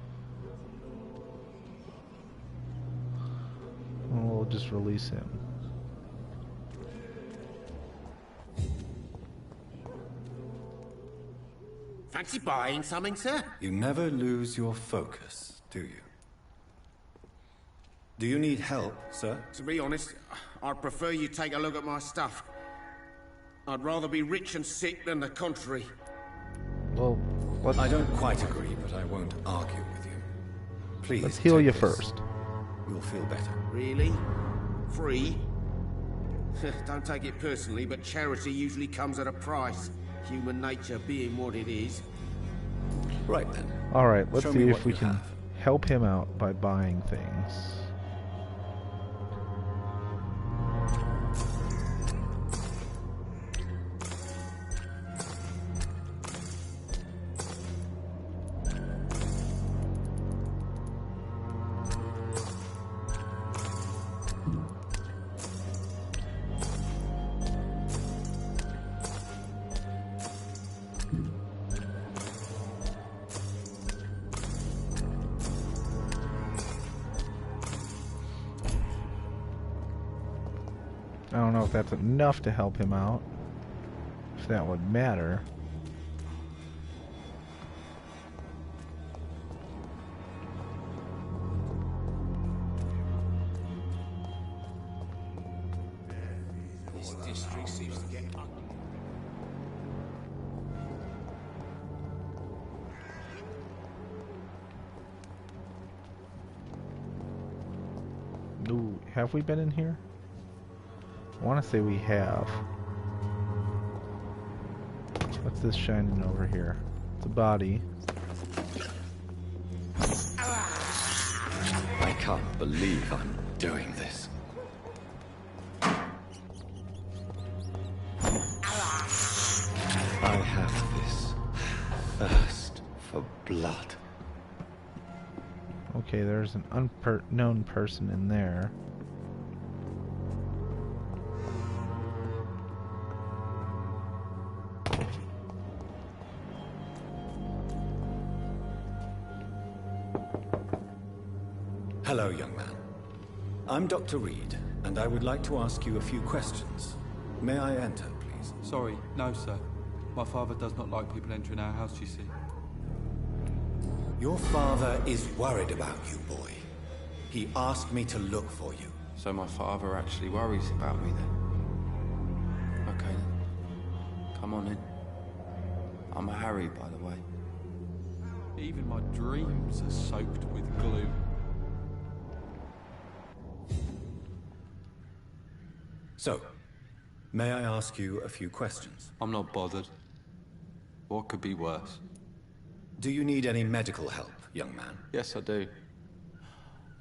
We'll just release him. Fancy buying something, sir? You never lose your focus, do you? Do you need help, sir? To be honest, I'd prefer you take a look at my stuff. I'd rather be rich and sick than the contrary. Well, I don't quite agree, but I won't argue with you. Please, let's heal take you this. first. You'll feel better. Really? Free? Don't take it personally, but charity usually comes at a price. Human nature being what it is. Right then. Alright, let's Show see me if what we you can have. help him out by buying things. I don't know if that's enough to help him out. If that would matter. This district seems to get ugly. Ooh, have we been in here? I want to say we have. What's this shining over here? It's a body. I can't believe I'm doing this. I have this thirst for blood. Okay, there's an unknown person in there. Hello, young man. I'm Dr. Reed, and I would like to ask you a few questions. May I enter, please? Sorry, no, sir. My father does not like people entering our house, you see. Your father is worried about you, boy. He asked me to look for you. So my father actually worries about me then? Okay then. Come on in. I'm Harry, by the way. Even my dreams are soaked with glue. So, may I ask you a few questions? I'm not bothered. What could be worse? Do you need any medical help, young man? Yes, I do.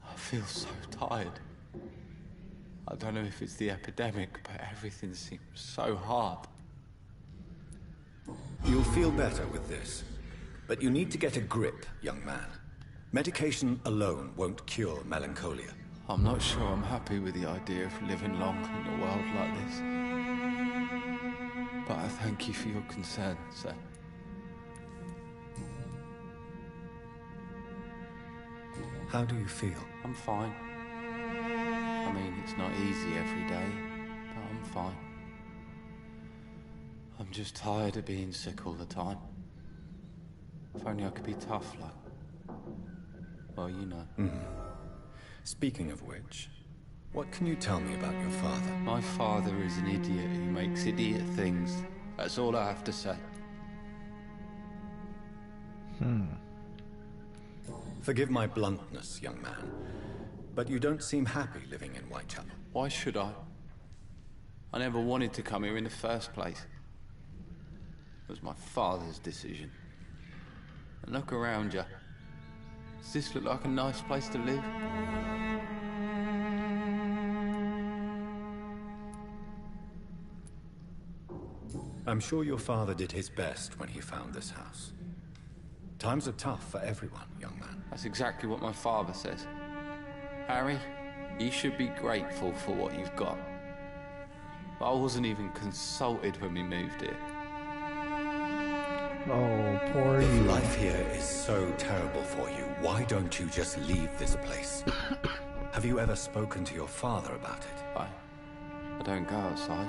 I feel so tired. I don't know if it's the epidemic, but everything seems so hard. You'll feel better with this. But you need to get a grip, young man. Medication alone won't cure melancholia. I'm not sure I'm happy with the idea of living long in a world like this. But I thank you for your concern, sir. How do you feel? I'm fine. I mean, it's not easy every day, but I'm fine. I'm just tired of being sick all the time. If only I could be tough, like... well, you know. Speaking of which, what can you tell me about your father? My father is an idiot who makes idiot things. That's all I have to say. Forgive my bluntness, young man, but you don't seem happy living in Whitechapel. Why should I? I never wanted to come here in the first place. It was my father's decision. And look around you. Does this look like a nice place to live? I'm sure your father did his best when he found this house. Times are tough for everyone, young man. That's exactly what my father says. Harry, you should be grateful for what you've got. But I wasn't even consulted when we moved here. Oh, poor If you. life here is so terrible for you, why don't you just leave this place? Have you ever spoken to your father about it? I don't go outside.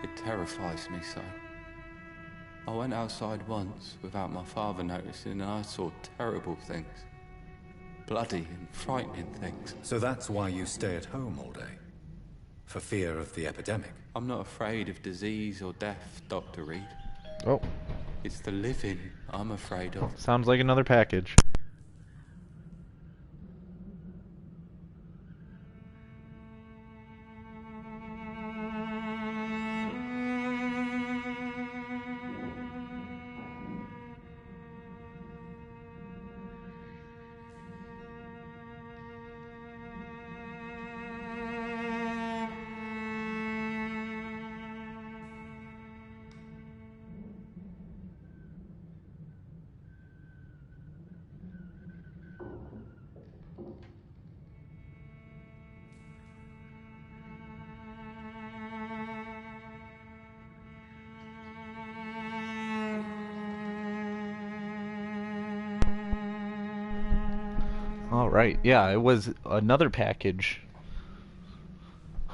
It terrifies me so. I went outside once without my father noticing and I saw terrible things. Bloody and frightening things. So that's why you stay at home all day? For fear of the epidemic? I'm not afraid of disease or death, Dr. Reed. Oh. It's the living I'm afraid of. Sounds like another package. All right, yeah, it was another package.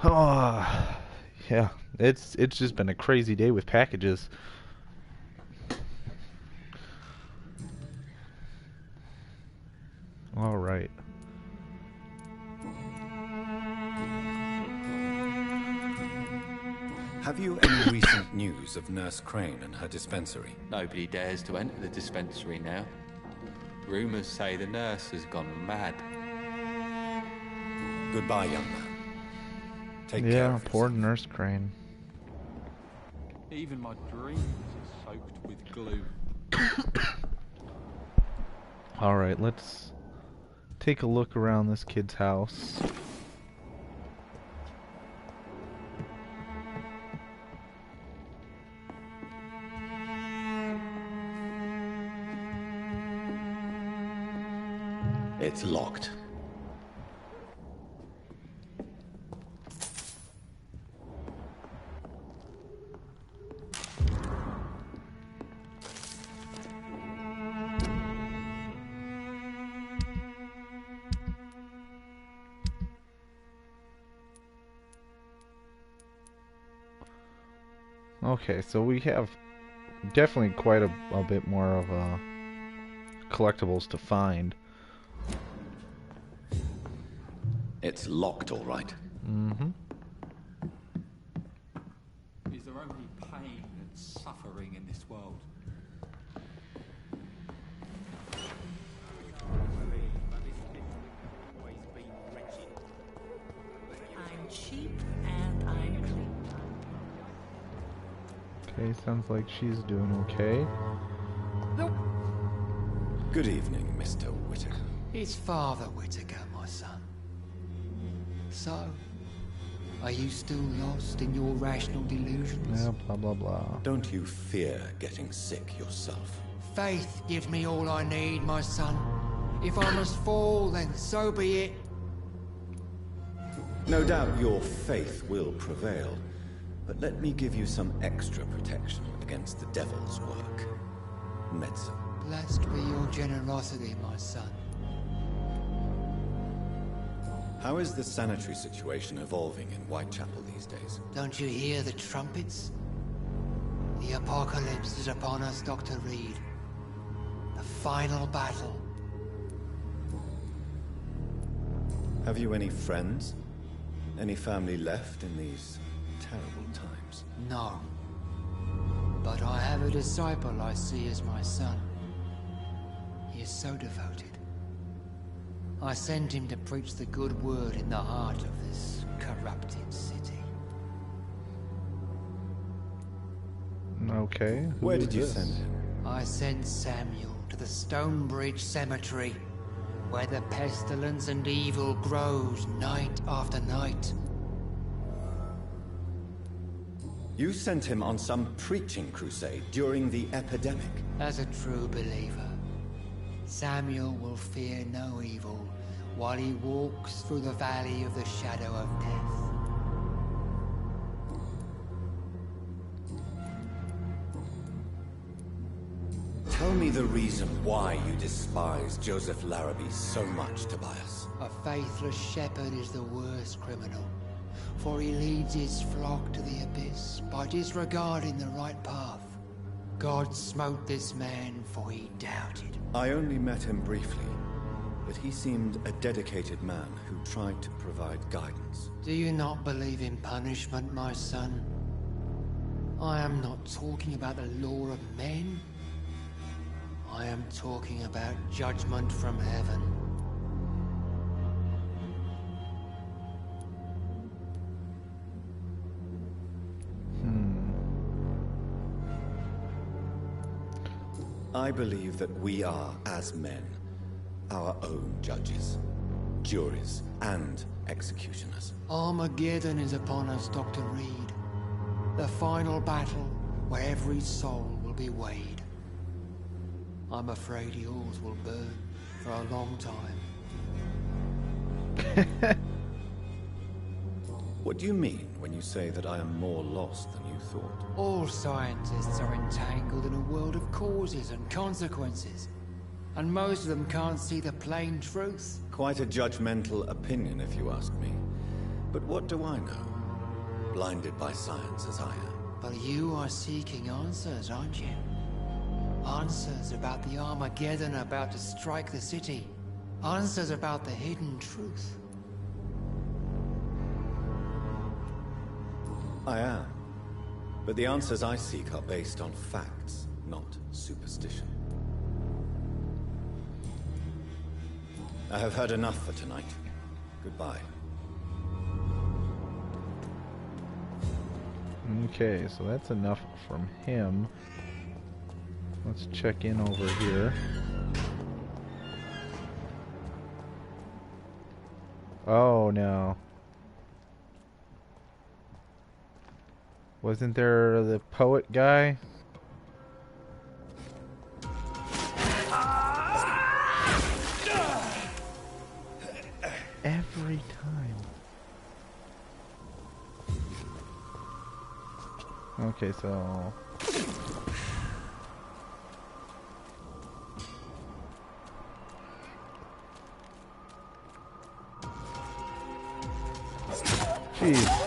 Oh, yeah, it's just been a crazy day with packages. All right. Have you any recent news of Nurse Crane and her dispensary? Nobody dares to enter the dispensary now. Rumors say the nurse has gone mad. Goodbye, young man. Take care Yeah, of poor yourself. Nurse Crane. Even my dreams are soaked with glue. All right, let's take a look around this kid's house. It's locked. Okay, so we have definitely quite a bit more of collectibles to find. It's locked, all right. Mm-hmm. Is there only pain and suffering in this world? I'm cheap and I'm clean. Okay, sounds like she's doing okay. Good evening, Mr. Whittaker. It's Father Whittaker, my son. So, are you still lost in your rational delusions? Yeah, blah blah blah. Don't you fear getting sick yourself? Faith gives me all I need, my son. If I must fall, then so be it. No doubt your faith will prevail, but let me give you some extra protection against the devil's work. Medicine. Blessed be your generosity, my son. How is the sanitary situation evolving in Whitechapel these days? Don't you hear the trumpets? The apocalypse is upon us, Dr. Reed. The final battle. Have you any friends? Any family left in these terrible times? No. But I have a disciple I see as my son. He is so devoted. I sent him to preach the good word in the heart of this corrupted city. Okay. Where did you send him? I sent Samuel to the Stonebridge Cemetery, where the pestilence and evil grows night after night. You sent him on some preaching crusade during the epidemic. As a true believer, Samuel will fear no evil while he walks through the valley of the shadow of death. Tell me the reason why you despise Joseph Larrabee so much, Tobias. A faithless shepherd is the worst criminal, for he leads his flock to the abyss by disregarding the right path. God smote this man, for he doubted. I only met him briefly, but he seemed a dedicated man who tried to provide guidance. Do you not believe in punishment, my son? I am not talking about the law of men. I am talking about judgment from heaven. I believe that we are, as men, our own judges, juries, and executioners. Armageddon is upon us, Dr. Reed. The final battle where every soul will be weighed. I'm afraid yours will burn for a long time. What do you mean when you say that I am more lost than you thought? All scientists are entangled in a world of causes and consequences, and most of them can't see the plain truth. Quite a judgmental opinion, if you ask me. But what do I know? Blinded by science as I am. But you are seeking answers, aren't you? Answers about the Armageddon about to strike the city. Answers about the hidden truth. I am. But the answers I seek are based on facts, not superstition. I have heard enough for tonight. Goodbye. Okay, so that's enough from him. Let's check in over here. Oh no. Wasn't there the poet guy? Every time. Okay, so... Jeez.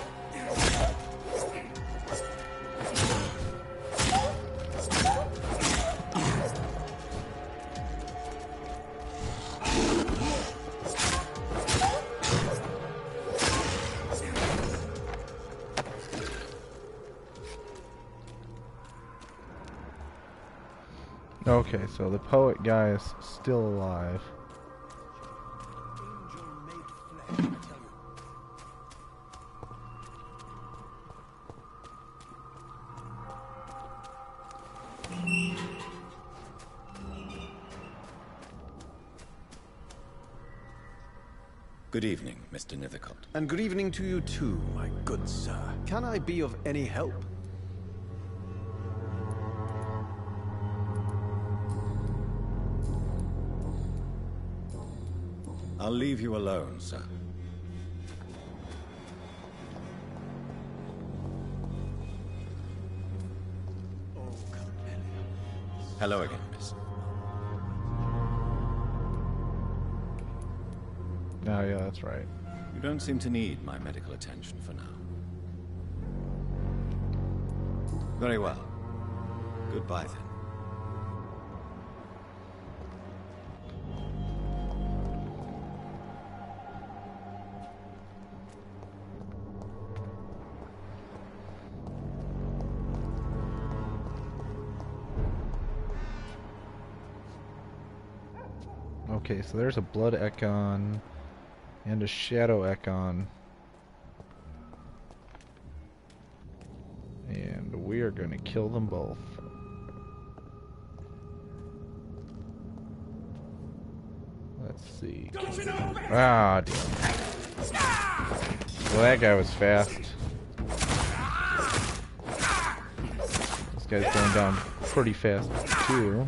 Okay, so the poet guy is still alive. Good evening, Mr. Nithercott. And good evening to you too, my good sir. Can I be of any help? I'll leave you alone, sir. Hello again, miss. Oh, yeah, that's right. You don't seem to need my medical attention for now. Very well. Goodbye, then. Okay, so there's a blood Econ and a shadow Econ. And we are going to kill them both. Let's see. Ah, damn. Well, that guy was fast. This guy's going down pretty fast, too.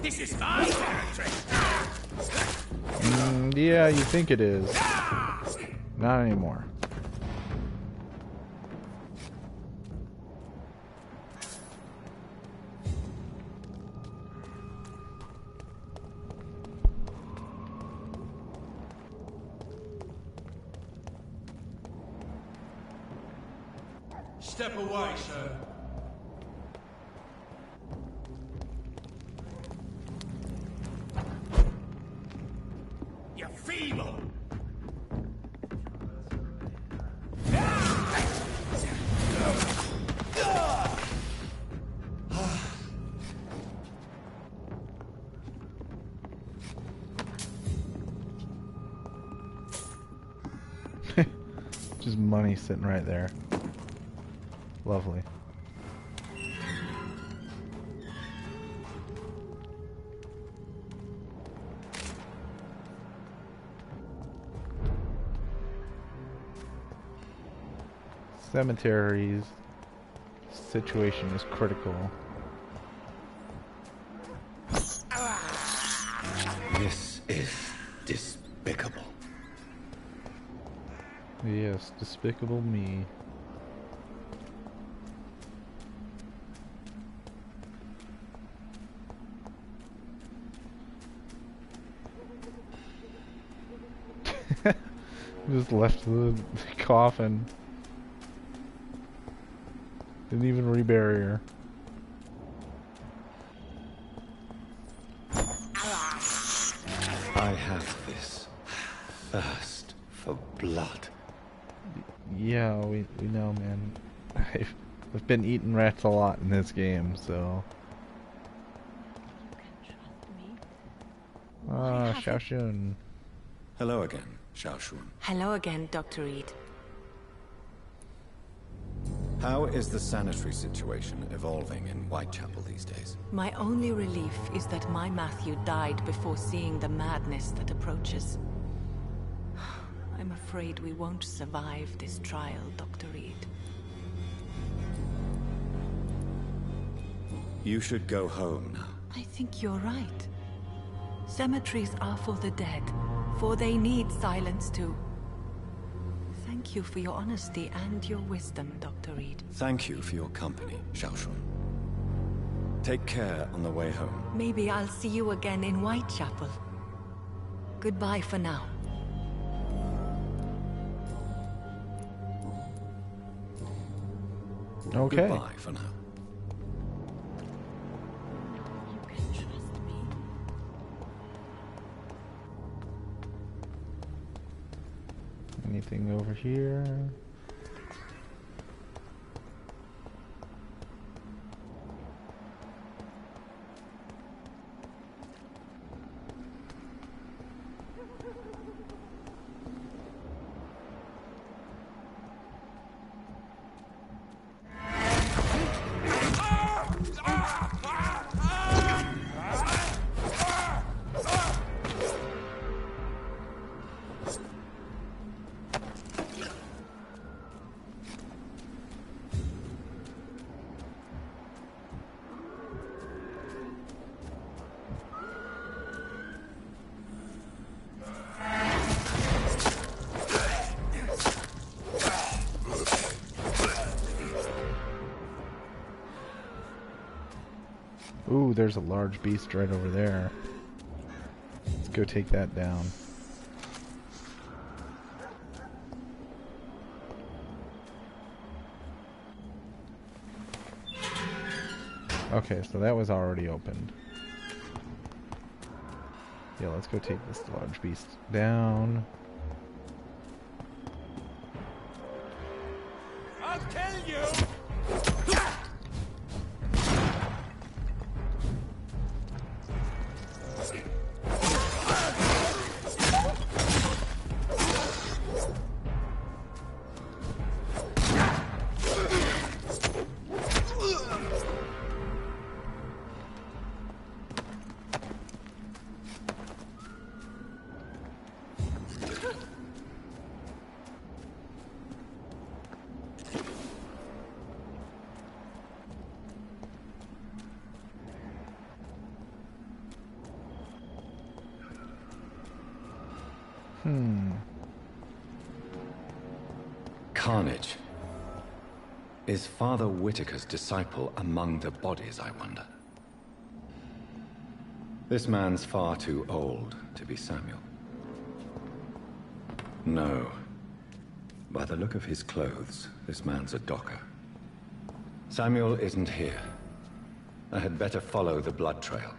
This is my territory. Yeah, you think it is. Not anymore. Step away, sir. You're feeble. Just money sitting right there. Lovely. Cemeteries. Situation is critical. This is despicable. Yes, despicable me. Just left the coffin. Didn't even rebury her. I have this thirst for blood. Yeah, we know, man. I've been eating rats a lot in this game, so. Ah, Xiaoxun. Hello again, Xiaoxun. Hello again, Dr. Reed. How is the sanitary situation evolving in Whitechapel these days? My only relief is that my Matthew died before seeing the madness that approaches. I'm afraid we won't survive this trial, Dr. Reed. You should go home now. I think you're right. Cemeteries are for the dead, for they need silence too. Thank you for your honesty and your wisdom, Dr. Reed. Thank you for your company, Xiaoxun. Take care on the way home. Maybe I'll see you again in Whitechapel. Goodbye for now. Okay. Goodbye for now. anything over here? Ooh, there's a large beast right over there. Let's go take that down. Okay, so that was already opened. Yeah, let's go take this large beast down. I'll tell you! Carnage. Is Father Whitaker's disciple among the bodies, I wonder? This man's far too old to be Samuel. No. By the look of his clothes, this man's a docker. Samuel isn't here. I had better follow the blood trail.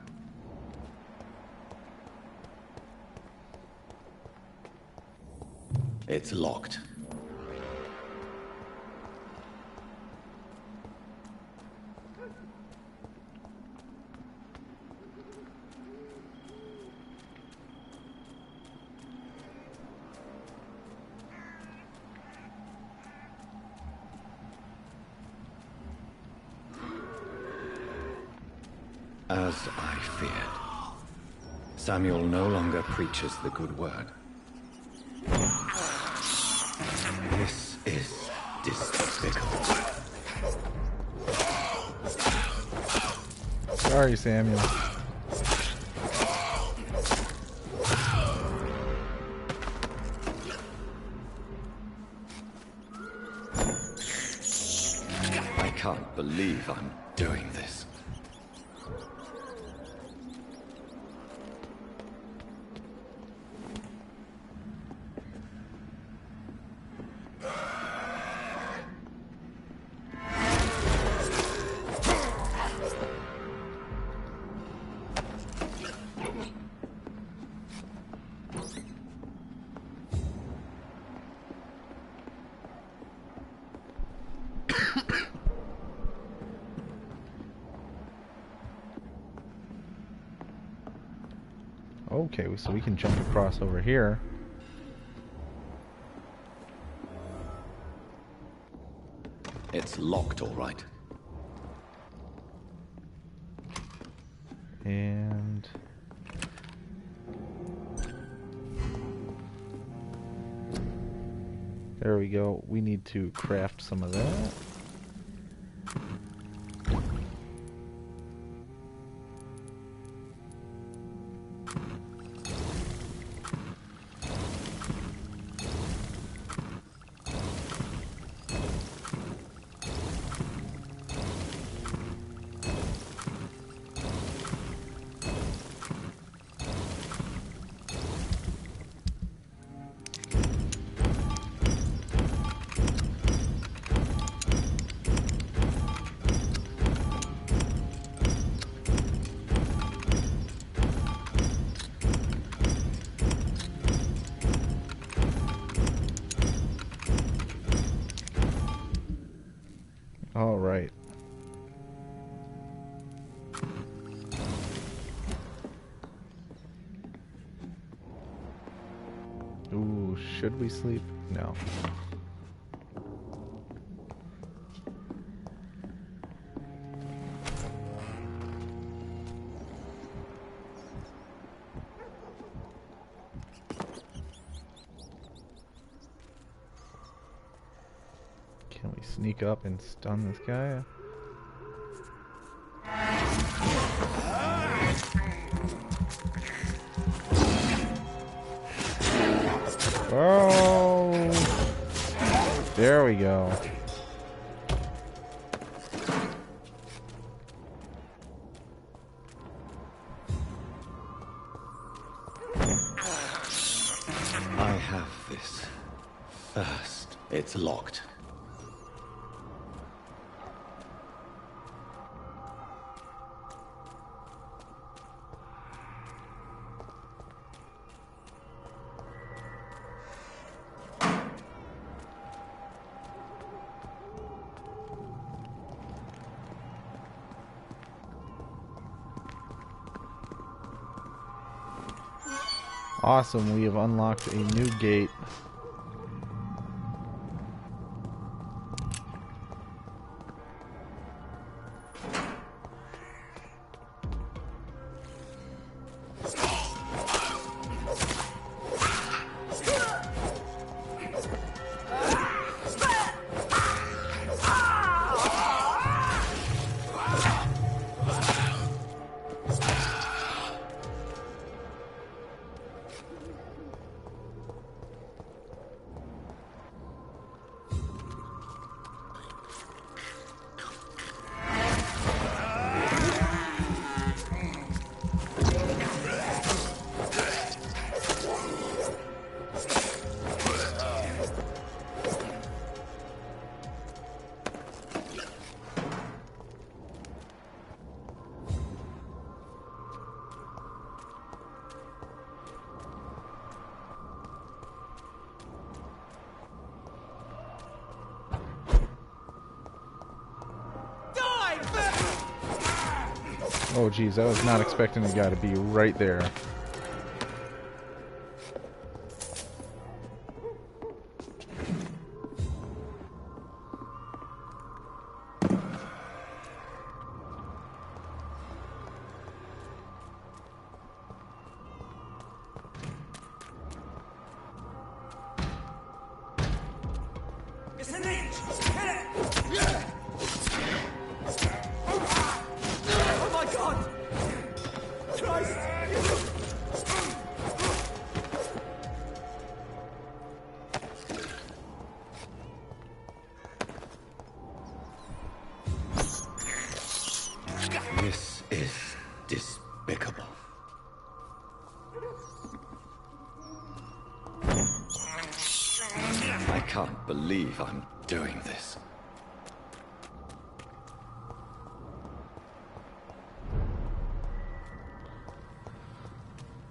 It's locked. As I feared, Samuel no longer preaches the good word. This is despicable. Sorry, Samuel. I can't believe I'm doing this. Okay, so we can jump across over here. It's locked, all right. And there we go. We need to craft some of that. So, should we sleep? No. Can we sneak up and stun this guy? Oh, there we go. I have this. First, it's locked. Awesome, we have unlocked a new gate. Oh geez, I was not expecting the guy to be right there. This is despicable. I can't believe I'm doing this.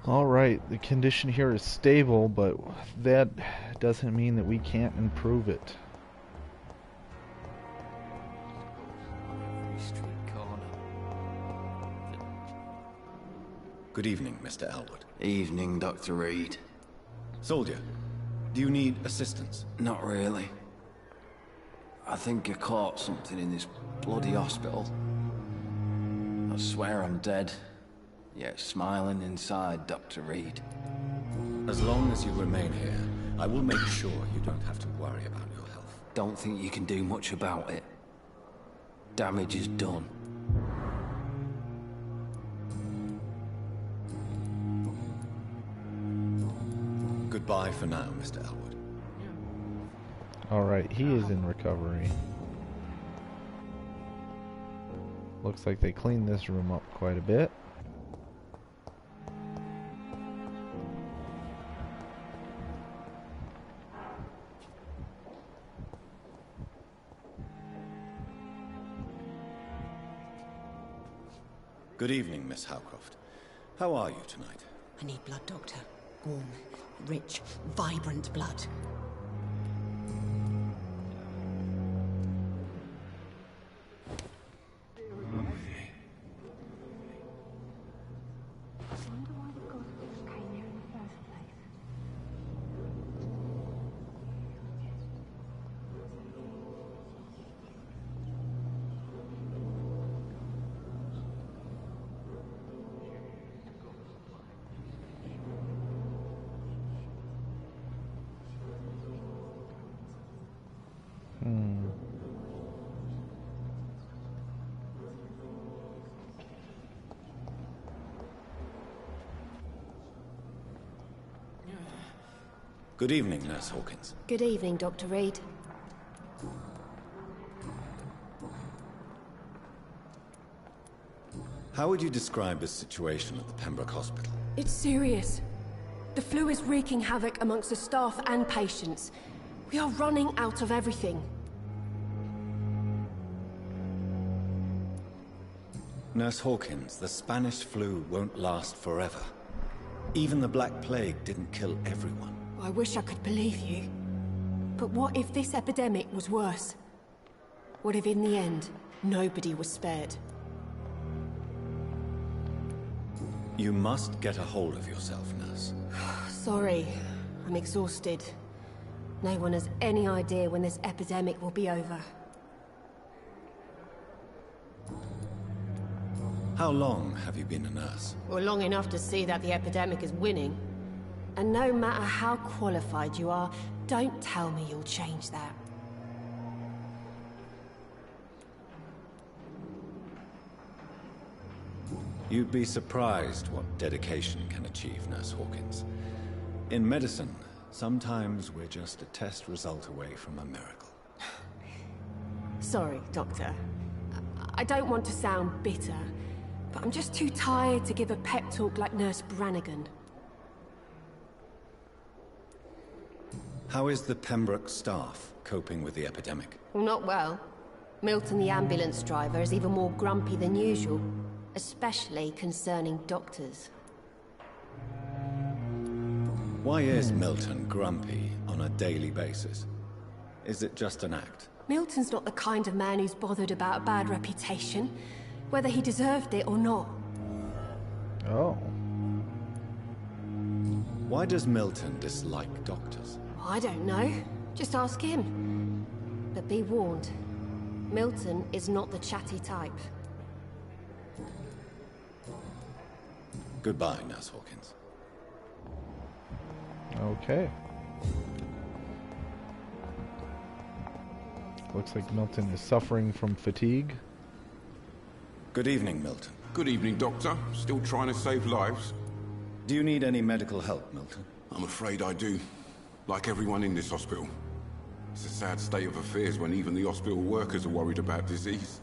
Alright, the condition here is stable, but that doesn't mean that we can't improve it. Good evening, Mr. Elwood. Evening, Dr. Reed. Soldier, do you need assistance? Not really. I think I caught something in this bloody hospital. I swear I'm dead, yet smiling inside, Dr. Reed. As long as you remain here, I will make sure you don't have to worry about your health. Don't think you can do much about it. Damage is done. Goodbye for now, Mr. Elwood. Alright, he is in recovery. Looks like they cleaned this room up quite a bit. Good evening, Miss Howcroft. How are you tonight? I need blood, Doctor. Warm, rich, vibrant blood. Good evening, Nurse Hawkins. Good evening, Dr. Reed. How would you describe the situation at the Pembroke Hospital? It's serious. The flu is wreaking havoc amongst the staff and patients. We are running out of everything. Nurse Hawkins, the Spanish flu won't last forever. Even the Black Plague didn't kill everyone. I wish I could believe you. But what if this epidemic was worse? What if in the end, nobody was spared? You must get a hold of yourself, Nurse. Sorry, I'm exhausted. No one has any idea when this epidemic will be over. How long have you been a nurse? Well, long enough to see that the epidemic is winning. And no matter how qualified you are, don't tell me you'll change that. You'd be surprised what dedication can achieve, Nurse Hawkins. In medicine, sometimes we're just a test result away from a miracle. Sorry, Doctor. I don't want to sound bitter, but I'm just too tired to give a pep talk like Nurse Brannigan. How is the Pembroke staff coping with the epidemic? Well, not well. Milton, the ambulance driver, is even more grumpy than usual. Especially concerning doctors. Why is Milton grumpy on a daily basis? Is it just an act? Milton's not the kind of man who's bothered about a bad reputation, whether he deserved it or not. Oh. Why does Milton dislike doctors? I don't know. Just ask him. But be warned, Milton is not the chatty type. Goodbye, Nurse Hawkins. Okay. Looks like Milton is suffering from fatigue. Good evening, Milton. Good evening, Doctor. Still trying to save lives? Do you need any medical help, Milton? I'm afraid I do. Like everyone in this hospital. It's a sad state of affairs when even the hospital workers are worried about disease.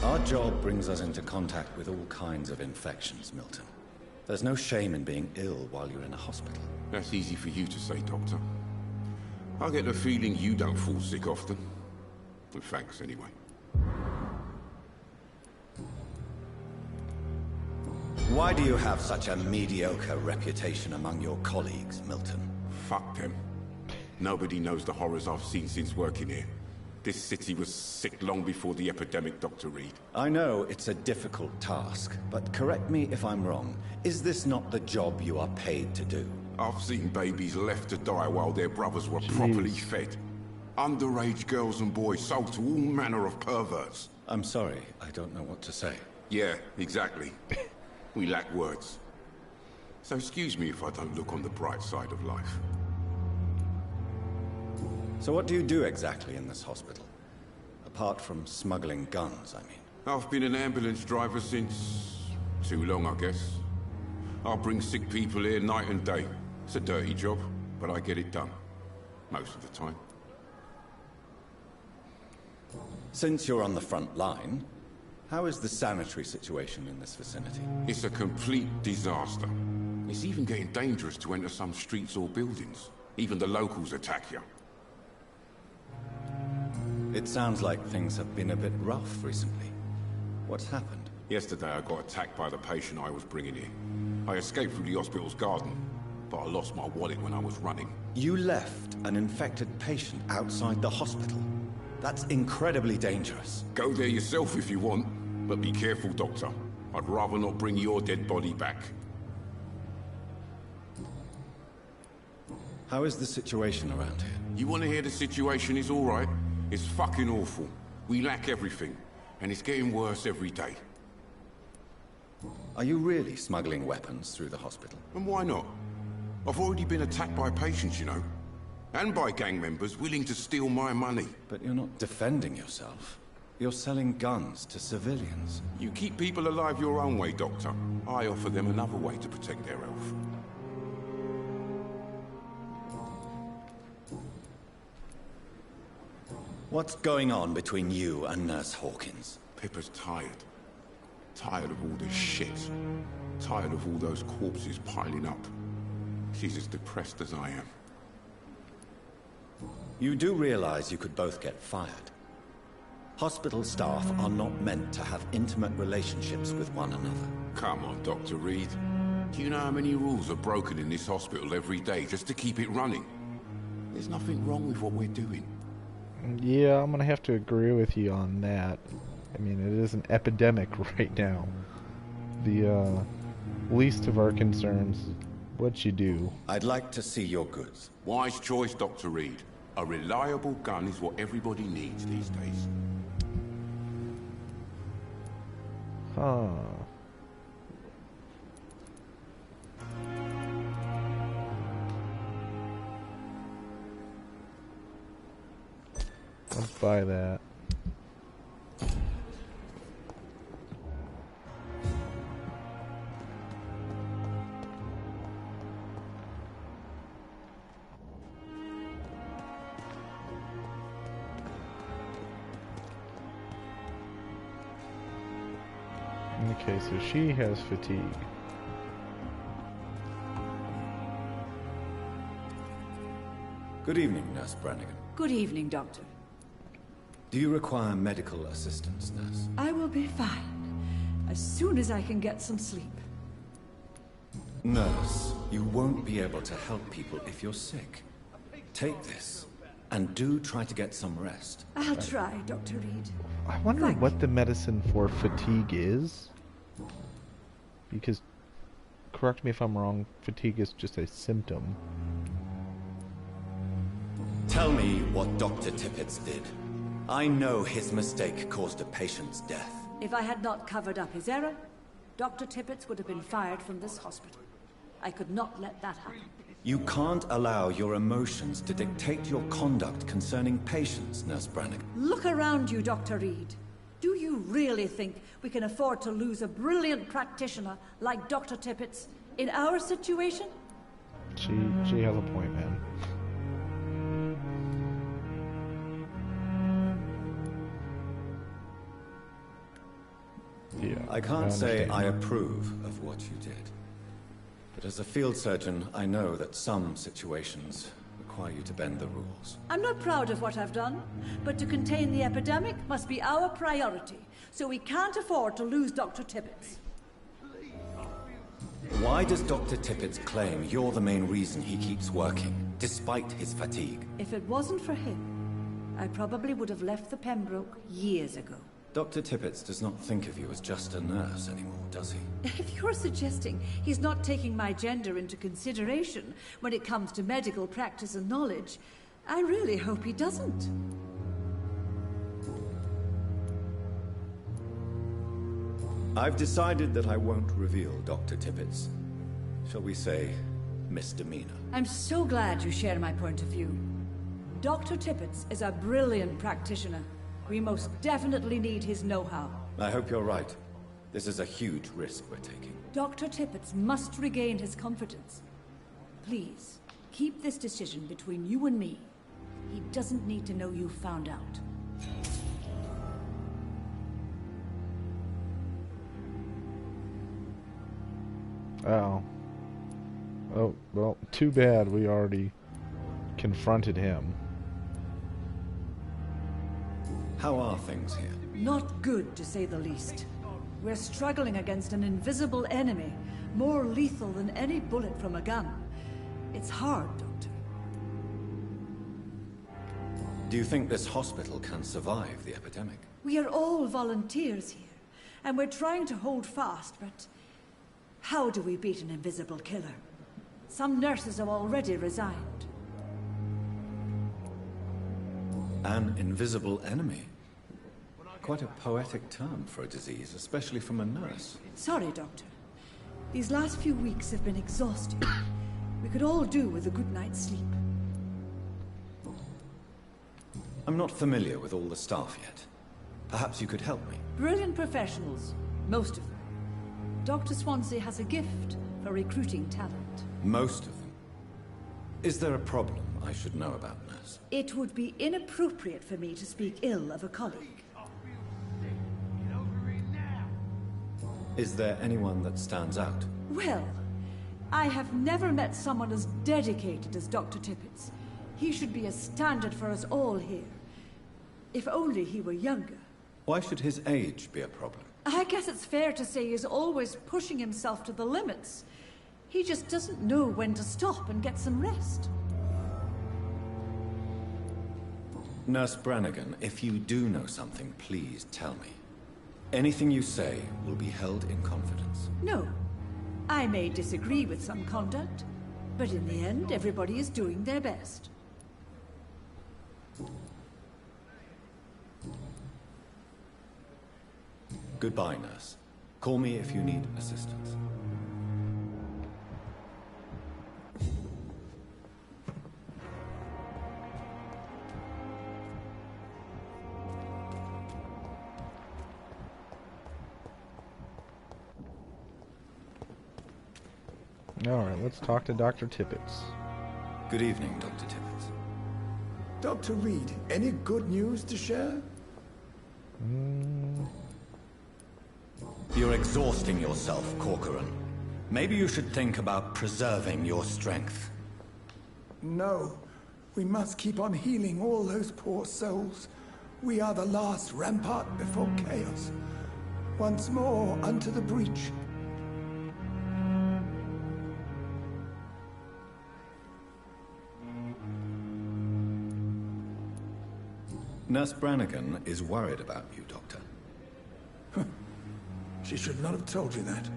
Our job brings us into contact with all kinds of infections, Milton. There's no shame in being ill while you're in a hospital. That's easy for you to say, Doctor. I get the feeling you don't fall sick often. Well, thanks, anyway. Why do you have such a mediocre reputation among your colleagues, Milton? Fuck them. Nobody knows the horrors I've seen since working here. This city was sick long before the epidemic, Dr. Reed. I know it's a difficult task, but correct me if I'm wrong. Is this not the job you are paid to do? I've seen babies left to die while their brothers were properly fed. Underage girls and boys sold to all manner of perverts. I'm sorry, I don't know what to say. Yeah, exactly. We lack words. So excuse me if I don't look on the bright side of life. So what do you do exactly in this hospital? Apart from smuggling guns, I mean. I've been an ambulance driver since... too long, I guess. I'll bring sick people here night and day. It's a dirty job, but I get it done. Most of the time. Since you're on the front line, how is the sanitary situation in this vicinity? It's a complete disaster. It's even getting dangerous to enter some streets or buildings. Even the locals attack you. It sounds like things have been a bit rough recently. What's happened? Yesterday I got attacked by the patient I was bringing here. I escaped through the hospital's garden, but I lost my wallet when I was running. You left an infected patient outside the hospital? That's incredibly dangerous. Go there yourself if you want, but be careful, Doctor. I'd rather not bring your dead body back. How is the situation around here? You want to hear the situation is all right? It's fucking awful. We lack everything, and it's getting worse every day. Are you really smuggling weapons through the hospital? And why not? I've already been attacked by patients, you know. And by gang members willing to steal my money. But you're not defending yourself. You're selling guns to civilians. You keep people alive your own way, Doctor. I offer them another way to protect their health. What's going on between you and Nurse Hawkins? Pippa's tired. Tired of all this shit. Tired of all those corpses piling up. She's as depressed as I am. You do realize you could both get fired. Hospital staff are not meant to have intimate relationships with one another. Come on, Dr. Reed. Do you know how many rules are broken in this hospital every day just to keep it running? There's nothing wrong with what we're doing. Yeah, I'm gonna have to agree with you on that. I mean, it is an epidemic right now. The least of our concerns is what you do. I'd like to see your goods. Wise choice, Dr. Reed. A reliable gun is what everybody needs these days. Huh. Let's buy that. Okay, so she has fatigue. Good evening, Nurse Brannigan. Good evening, Doctor. Do you require medical assistance, Nurse? I will be fine, as soon as I can get some sleep. Nurse, you won't be able to help people if you're sick. Take this, and do try to get some rest. I'll try, Dr. Reed. I wonder what the medicine for fatigue is. Because, correct me if I'm wrong, fatigue is just a symptom. Tell me what Dr. Tippett did. I know his mistake caused a patient's death. If I had not covered up his error, Dr. Tippett would have been fired from this hospital. I could not let that happen. You can't allow your emotions to dictate your conduct concerning patients, Nurse Brannigan. Look around you, Dr. Reed. Do you really think we can afford to lose a brilliant practitioner like Dr. Tippett in our situation? She has a point, man. Yeah, I can't say I approve of what you did. But as a field surgeon, I know that some situations require you to bend the rules. I'm not proud of what I've done, but to contain the epidemic must be our priority, so we can't afford to lose Dr. Tippett. Why does Dr. Tippett claim you're the main reason he keeps working, despite his fatigue? If it wasn't for him, I probably would have left the Pembroke years ago. Dr. Tippett does not think of you as just a nurse anymore, does he? If you're suggesting he's not taking my gender into consideration when it comes to medical practice and knowledge, I really hope he doesn't. I've decided that I won't reveal Dr. Tippett's, shall we say, misdemeanor. I'm so glad you share my point of view. Dr. Tippett is a brilliant practitioner. We most definitely need his know-how. I hope you're right. This is a huge risk we're taking. Dr. Tippett must regain his confidence. Please, keep this decision between you and me. He doesn't need to know you found out. Oh. Oh, well, too bad we already confronted him. How are things here? Not good, to say the least. We're struggling against an invisible enemy, more lethal than any bullet from a gun. It's hard, Doctor. Do you think this hospital can survive the epidemic? We are all volunteers here, and we're trying to hold fast, but how do we beat an invisible killer? Some nurses have already resigned. An invisible enemy? Quite a poetic term for a disease, especially from a nurse. Sorry, Doctor. These last few weeks have been exhausting. We could all do with a good night's sleep. I'm not familiar with all the staff yet. Perhaps you could help me. Brilliant professionals, most of them. Dr. Swansea has a gift for recruiting talent. Most of them. Is there a problem I should know about, nurse? yourselves. It would be inappropriate for me to speak ill of a colleague. Is there anyone that stands out? Well, I have never met someone as dedicated as Dr. Tippets. He should be a standard for us all here. If only he were younger. Why should his age be a problem? I guess it's fair to say he's always pushing himself to the limits. He just doesn't know when to stop and get some rest. Nurse Brannigan, if you do know something, please tell me. Anything you say will be held in confidence. No. I may disagree with some conduct, but in the end, everybody is doing their best. Goodbye, nurse. Call me if you need assistance. Alright, let's talk to Dr. Tippets. Good evening, Dr. Tippets. Dr. Reed, any good news to share? You're exhausting yourself, Corcoran. Maybe you should think about preserving your strength. No. We must keep on healing all those poor souls. We are the last rampart before chaos. Once more unto the breach. Nurse Brannigan is worried about you, Doctor. She should not have told you that.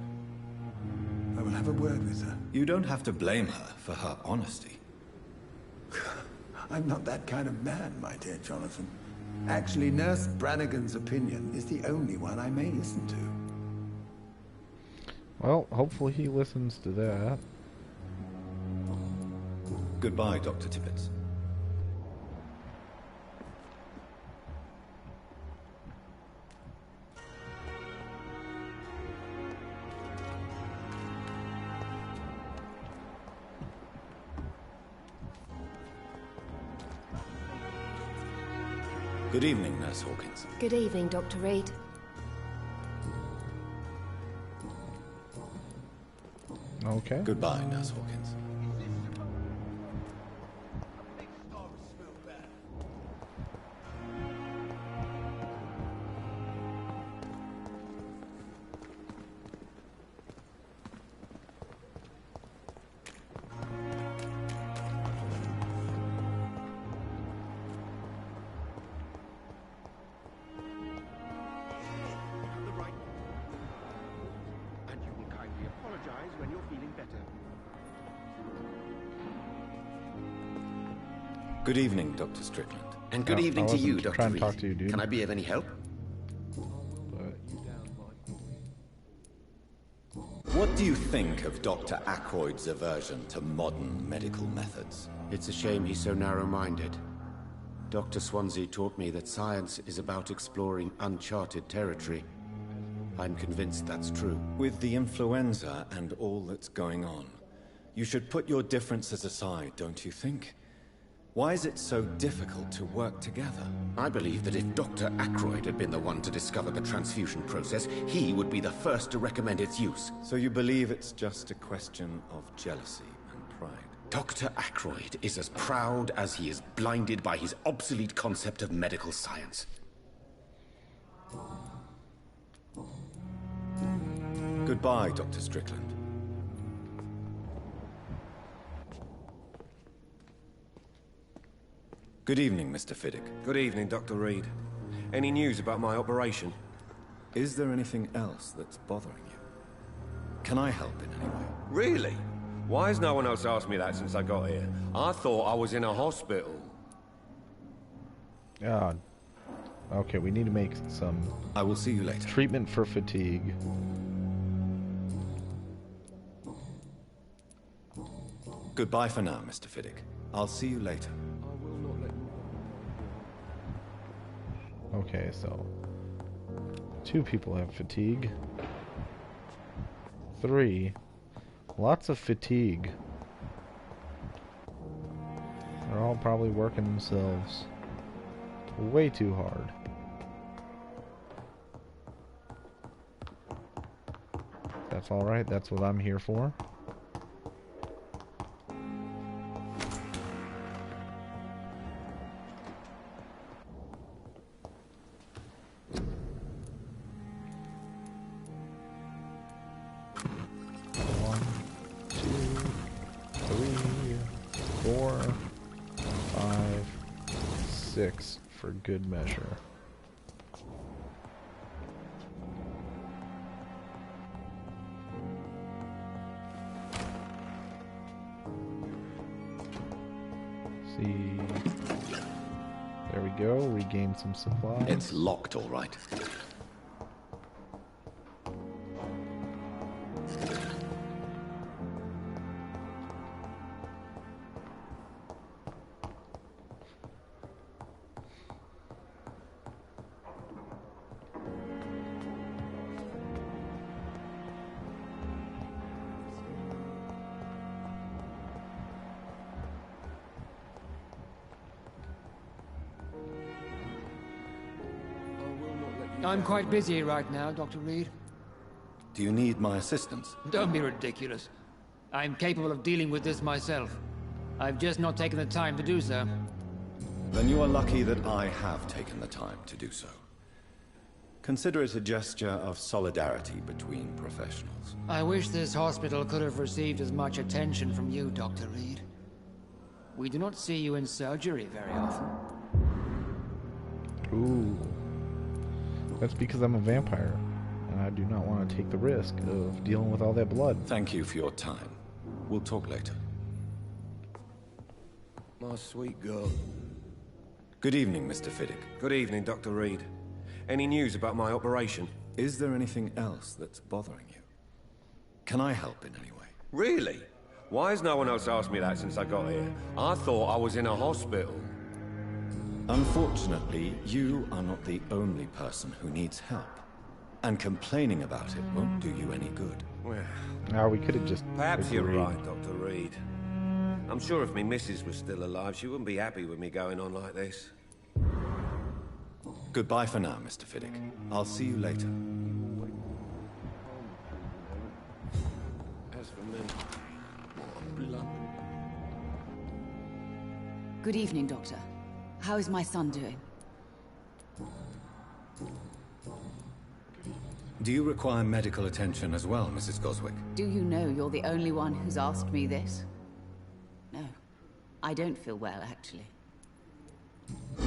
I will have a word with her. You don't have to blame her for her honesty. I'm not that kind of man, my dear Jonathan. Actually, Nurse Brannigan's opinion is the only one I may listen to. Well, hopefully he listens to that. Goodbye, Dr. Tippets. Good evening, Nurse Hawkins. Good evening, Dr. Reed. Okay. Goodbye, Nurse Hawkins. Good evening, Dr. Strickland. And good evening to you, Dr. Trying to Reed. talk to you, dude. Can I be of any help? What do you think of Dr. Ackroyd's aversion to modern medical methods? It's a shame he's so narrow-minded. Dr. Swansea taught me that science is about exploring uncharted territory. I'm convinced that's true. With the influenza and all that's going on, you should put your differences aside, don't you think? Why is it so difficult to work together? I believe that if Dr. Ackroyd had been the one to discover the transfusion process, he would be the first to recommend its use. So you believe it's just a question of jealousy and pride? Dr. Ackroyd is as proud as he is blinded by his obsolete concept of medical science. Goodbye, Dr. Strickland. Good evening, Mr. Fiddick. Good evening, Dr. Reed. Any news about my operation? Is there anything else that's bothering you? Can I help in any way? Really? Why has no one else asked me that since I got here? I thought I was in a hospital. Okay, we need to make some... I will see you later. Treatment for fatigue. Goodbye for now, Mr. Fiddick. I'll see you later. Okay, so 2 people have fatigue. 3. Lots of fatigue. They're all all probably working themselves way too hard. That's alright, that's what I'm here for. For good measure. See, there we go. Regain some supplies. It's locked, all right. I'm quite busy right now, Dr. Reed. Do you need my assistance? Don't be ridiculous. I'm capable of dealing with this myself. I've just not taken the time to do so. Then you are lucky that I have taken the time to do so. Consider it a gesture of solidarity between professionals. I wish this hospital could have received as much attention from you, Dr. Reed. We do not see you in surgery very often. Ooh. That's because I'm a vampire, and I do not want to take the risk of dealing with all that blood. Thank you for your time. We'll talk later. My sweet girl. Good evening, Mr. Fiddick. Good evening, Dr. Reed. Any news about my operation? Is there anything else that's bothering you? Can I help in any way? Really? Why has no one else asked me that since I got here? I thought I was in a hospital. Unfortunately, you are not the only person who needs help. And complaining about it won't do you any good. Well, now we could have just perhaps you're right, Dr. Reed. I'm sure if me missus was still alive, she wouldn't be happy with me going on like this. Goodbye for now, Mr. Fiddick. I'll see you later. As for me, what a blunder. Good evening, Doctor. How is my son doing? Do you require medical attention as well, Mrs. Goswick? Do you know you're the only one who's asked me this? No. I don't feel well, actually.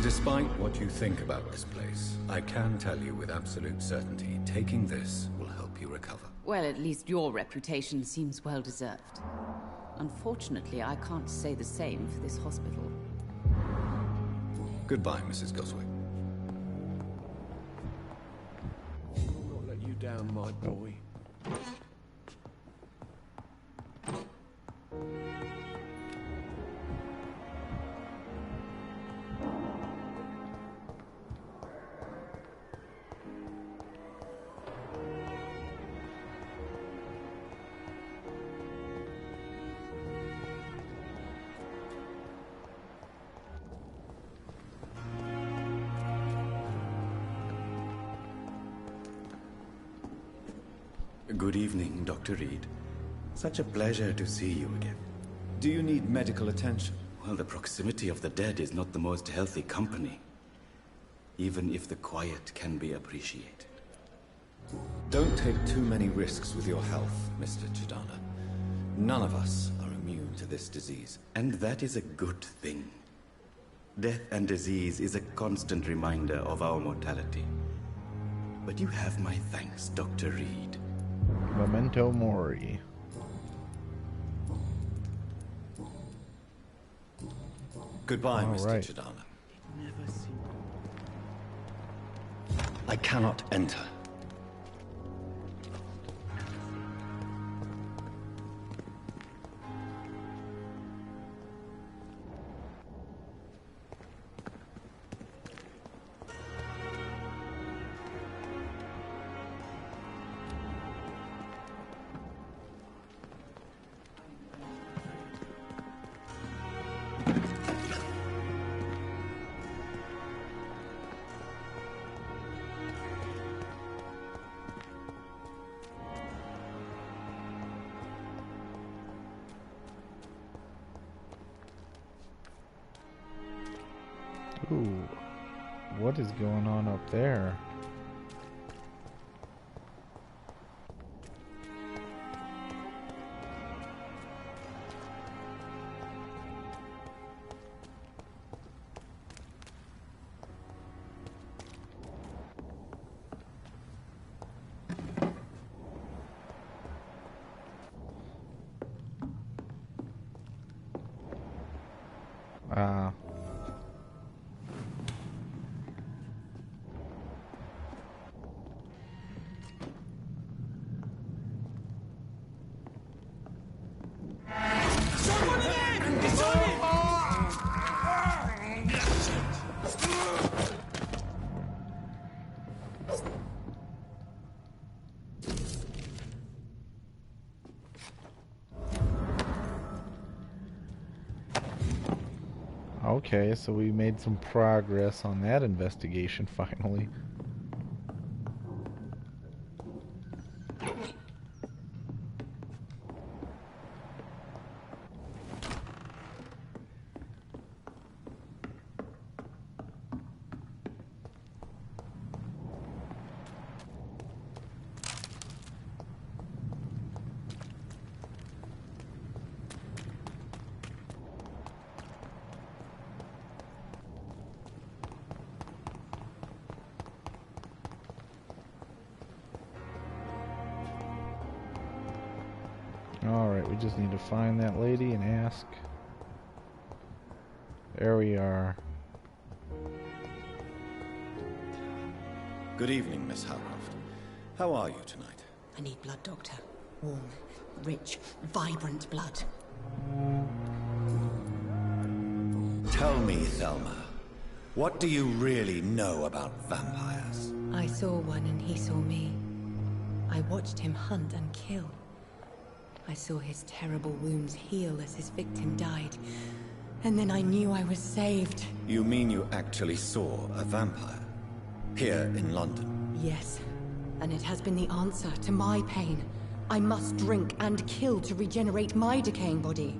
Despite what you think about this place, I can tell you with absolute certainty, taking this will help you recover. Well, at least your reputation seems well-deserved. Unfortunately, I can't say the same for this hospital. Goodbye, Mrs. Goswick. I'll not let you down, my boy. Good evening, Dr. Reed. Such a pleasure to see you again. Do you need medical attention? Well, the proximity of the dead is not the most healthy company, even if the quiet can be appreciated. Don't take too many risks with your health, Mr. Chidana. None of us are immune to this disease. And that is a good thing. Death and disease is a constant reminder of our mortality. But you have my thanks, Dr. Reed. Memento Mori. Goodbye, Mr. Chidana. I cannot enter. Ooh, what is going on up there? Okay, so we made some progress on that investigation finally. Alright, we just need to find that lady and ask. There we are. Good evening, Miss Howcroft. How are you tonight? I need blood, Doctor. Warm, rich, vibrant blood. Tell me, Thelma, what do you really know about vampires? I saw one and he saw me. I watched him hunt and kill. I saw his terrible wounds heal as his victim died. And then I knew I was saved. You mean you actually saw a vampire? Here in London? Yes. And it has been the answer to my pain. I must drink and kill to regenerate my decaying body.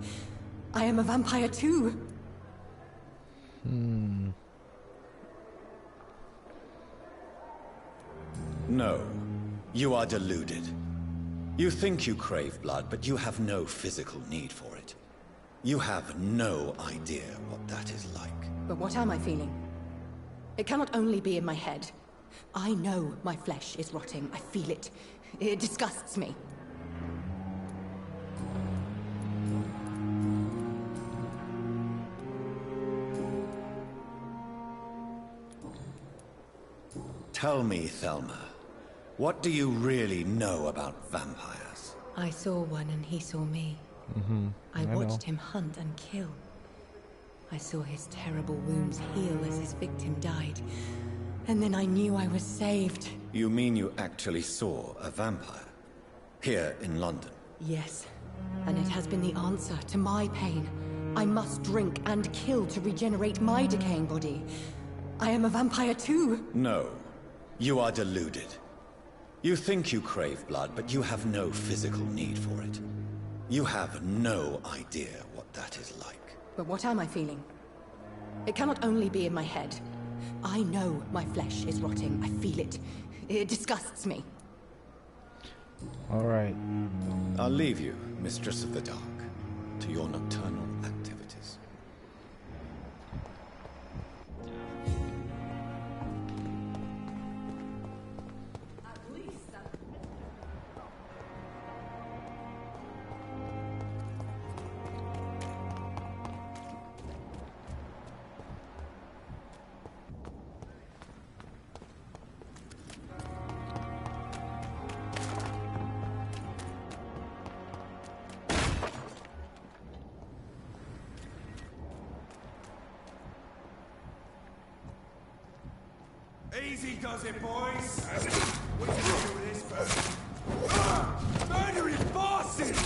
I am a vampire too. No. You are deluded. You think you crave blood, but you have no physical need for it. You have no idea what that is like. But what am I feeling? It cannot only be in my head. I know my flesh is rotting. I feel it. It disgusts me. Tell me, Thelma, what do you really know about vampires? I saw one and he saw me. I watched him hunt and kill. I saw his terrible wounds heal as his victim died. And then I knew I was saved. You mean you actually saw a vampire? Here in London? Yes. And it has been the answer to my pain. I must drink and kill to regenerate my decaying body. I am a vampire too. No. You are deluded. You think you crave blood, but you have no physical need for it. You have no idea what that is like. But what am I feeling? It cannot only be in my head. I know my flesh is rotting. I feel it. It disgusts me. All right. I'll leave you, Mistress of the Dark, to your nocturnal activities. Easy does it, boys. We can do this first. Murdering bosses!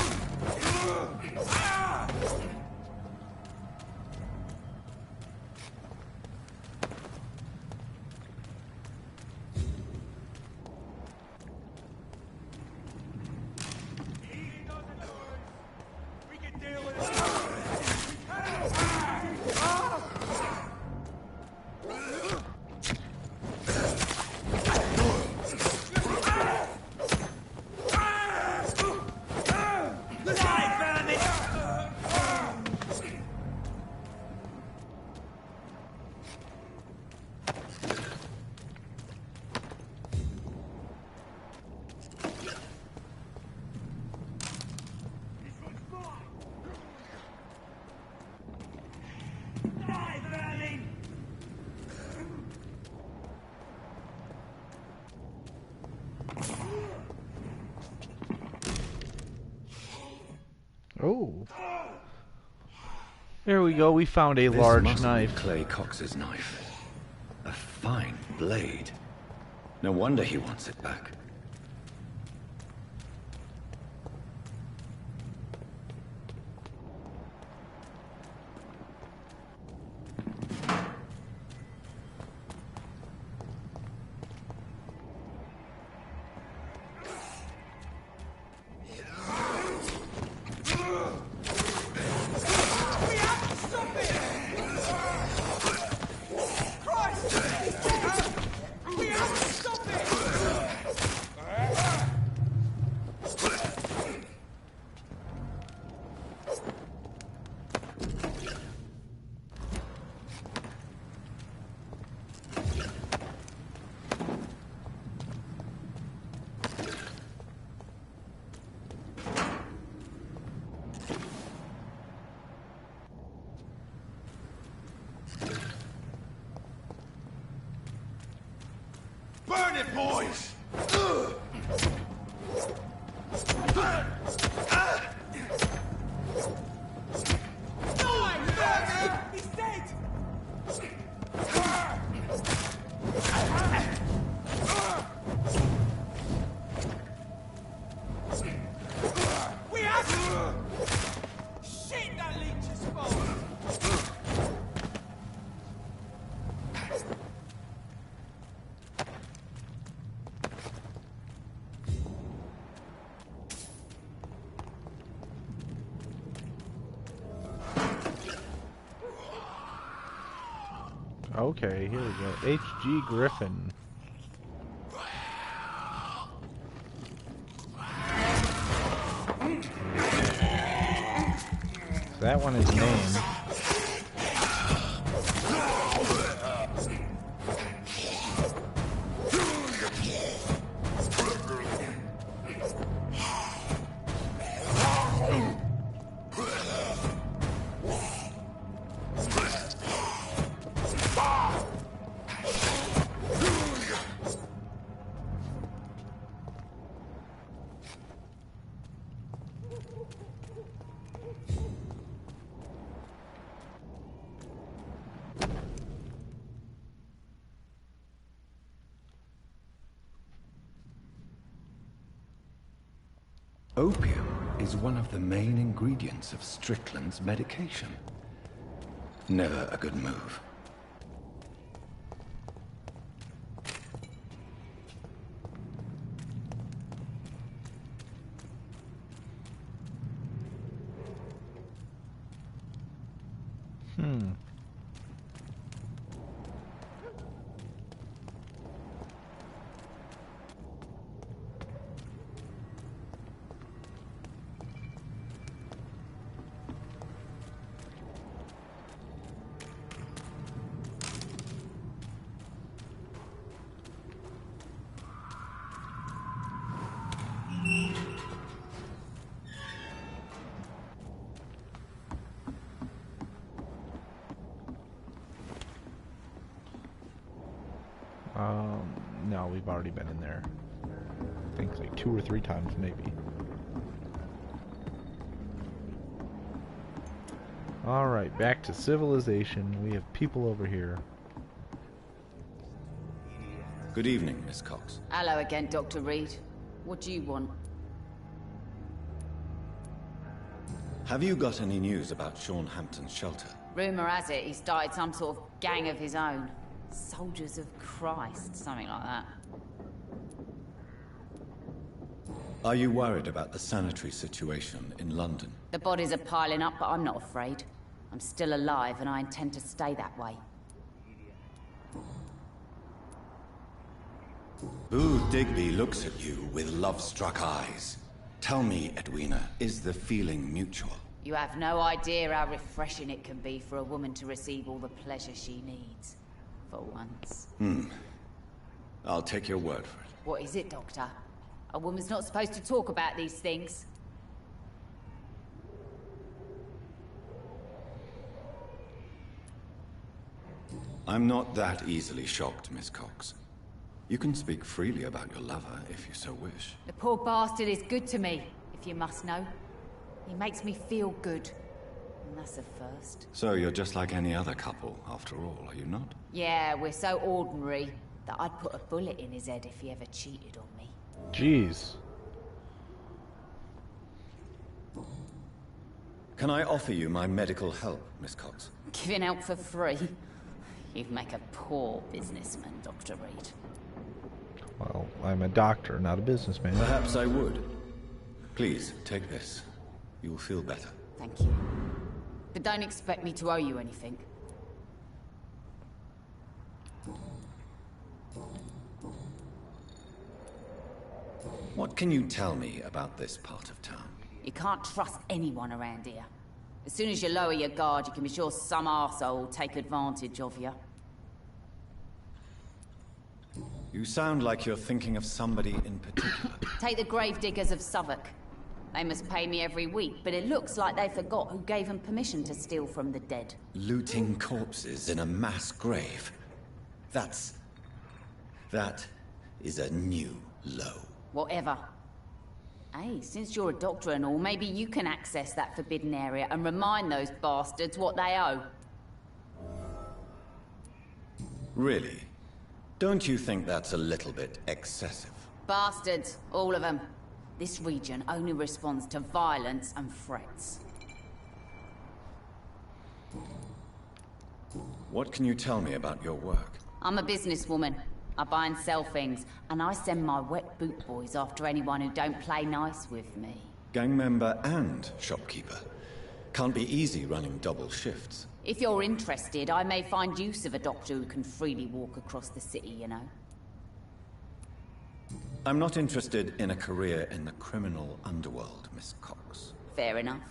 Oh. There we go. We found a large This must knife. be Clay Cox's knife. A fine blade. No wonder he wants it back. Burn it, boys! He's dead! We have to! Shit, that leech is full! Okay, here we go. H.G. Griffin. That one is named. Opium is one of the main ingredients of Strickland's medication. Never a good move. No, we've already been in there. I think like 2 or 3 times, maybe. Alright, back to civilization. We have people over here. Good evening, Miss Cox. Hello again, Dr. Reed. What do you want? Have you got any news about Sean Hampton's shelter? Rumour has it he started some sort of gang of his own. Soldiers of Christ, something like that. Are you worried about the sanitary situation in London? The bodies are piling up, but I'm not afraid. I'm still alive, and I intend to stay that way. Booth Digby looks at you with love-struck eyes. Tell me, Edwina, is the feeling mutual? You have no idea how refreshing it can be for a woman to receive all the pleasure she needs. For once. I'll take your word for it. What is it, Doctor? A woman's not supposed to talk about these things. I'm not that easily shocked, Miss Cox. You can speak freely about your lover if you so wish. The poor bastard is good to me, if you must know. He makes me feel good. And that's a first. So you're just like any other couple, after all, are you not? Yeah, we're so ordinary that I'd put a bullet in his head if he ever cheated on me. Jeez. Can I offer you my medical help, Miss Cox? Giving out for free? You'd make a poor businessman, Dr. Reed. Well, I'm a doctor, not a businessman. Perhaps I would. Please, take this. You'll feel better. Thank you. But don't expect me to owe you anything. What can you tell me about this part of town? You can't trust anyone around here. As soon as you lower your guard, you can be sure some arsehole will take advantage of you. You sound like you're thinking of somebody in particular. Take the gravediggers of Southwark. They must pay me every week, but it looks like they forgot who gave them permission to steal from the dead. Looting corpses in a mass grave. That is a new low. Whatever. Hey, since you're a doctor and all, maybe you can access that forbidden area and remind those bastards what they owe. Really? Don't you think that's a little bit excessive? Bastards, all of them. This region only responds to violence and threats. What can you tell me about your work? I'm a businesswoman. I buy and sell things, and I send my wet boot boys after anyone who don't play nice with me. Gang member and shopkeeper. Can't be easy running double shifts. If you're interested, I may find use of a doctor who can freely walk across the city, you know. I'm not interested in a career in the criminal underworld, Miss Cox. Fair enough.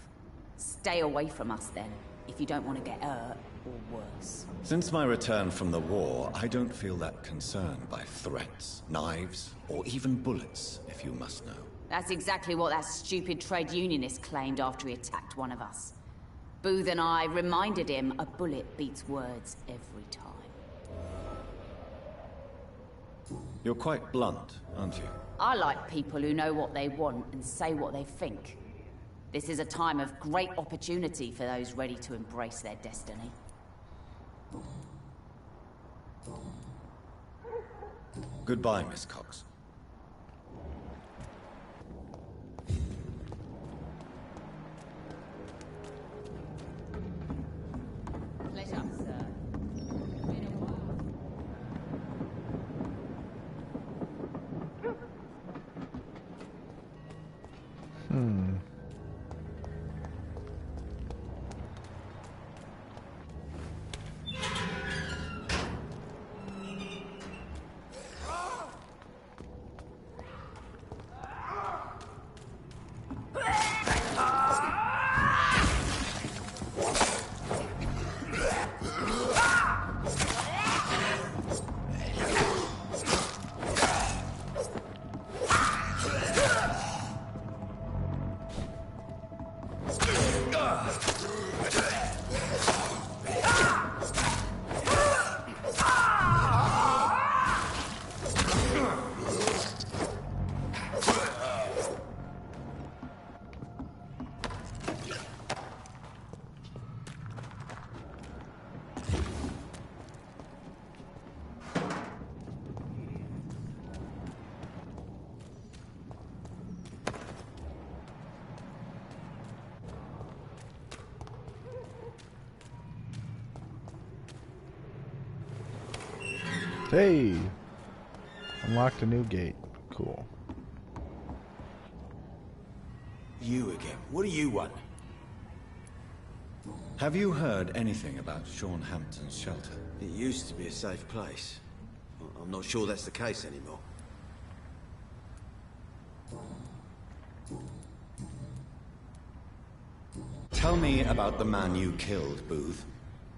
Stay away from us then, if you don't want to get hurt or worse. Since my return from the war, I don't feel that concerned by threats, knives, or even bullets, if you must know. That's exactly what that stupid trade unionist claimed after he attacked one of us. Booth and I reminded him a bullet beats words every time. You're quite blunt, aren't you? I like people who know what they want and say what they think. This is a time of great opportunity for those ready to embrace their destiny. Goodbye, Miss Cox. Pleasure, sir. Hey! Unlocked a new gate. Cool. You again. What do you want? Have you heard anything about Sean Hampton's shelter? It used to be a safe place. I'm not sure that's the case anymore. Tell me about the man you killed, Booth.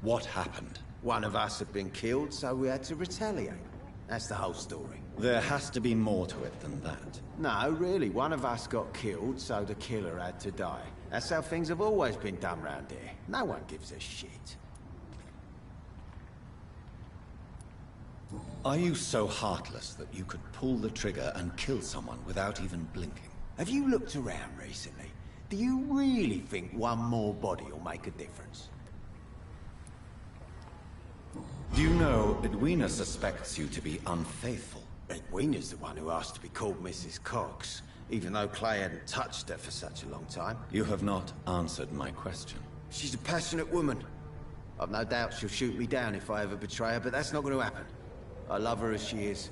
What happened? One of us had been killed, so we had to retaliate. That's the whole story. There has to be more to it than that. No, really. One of us got killed, so the killer had to die. That's how things have always been done round here. No one gives a shit. Are you so heartless that you could pull the trigger and kill someone without even blinking? Have you looked around recently? Do you really think one more body will make a difference? Do you know Edwina suspects you to be unfaithful? Edwina's the one who asked to be called Mrs. Cox, even though Clay hadn't touched her for such a long time. You have not answered my question. She's a passionate woman. I've no doubt she'll shoot me down if I ever betray her, but that's not going to happen. I love her as she is.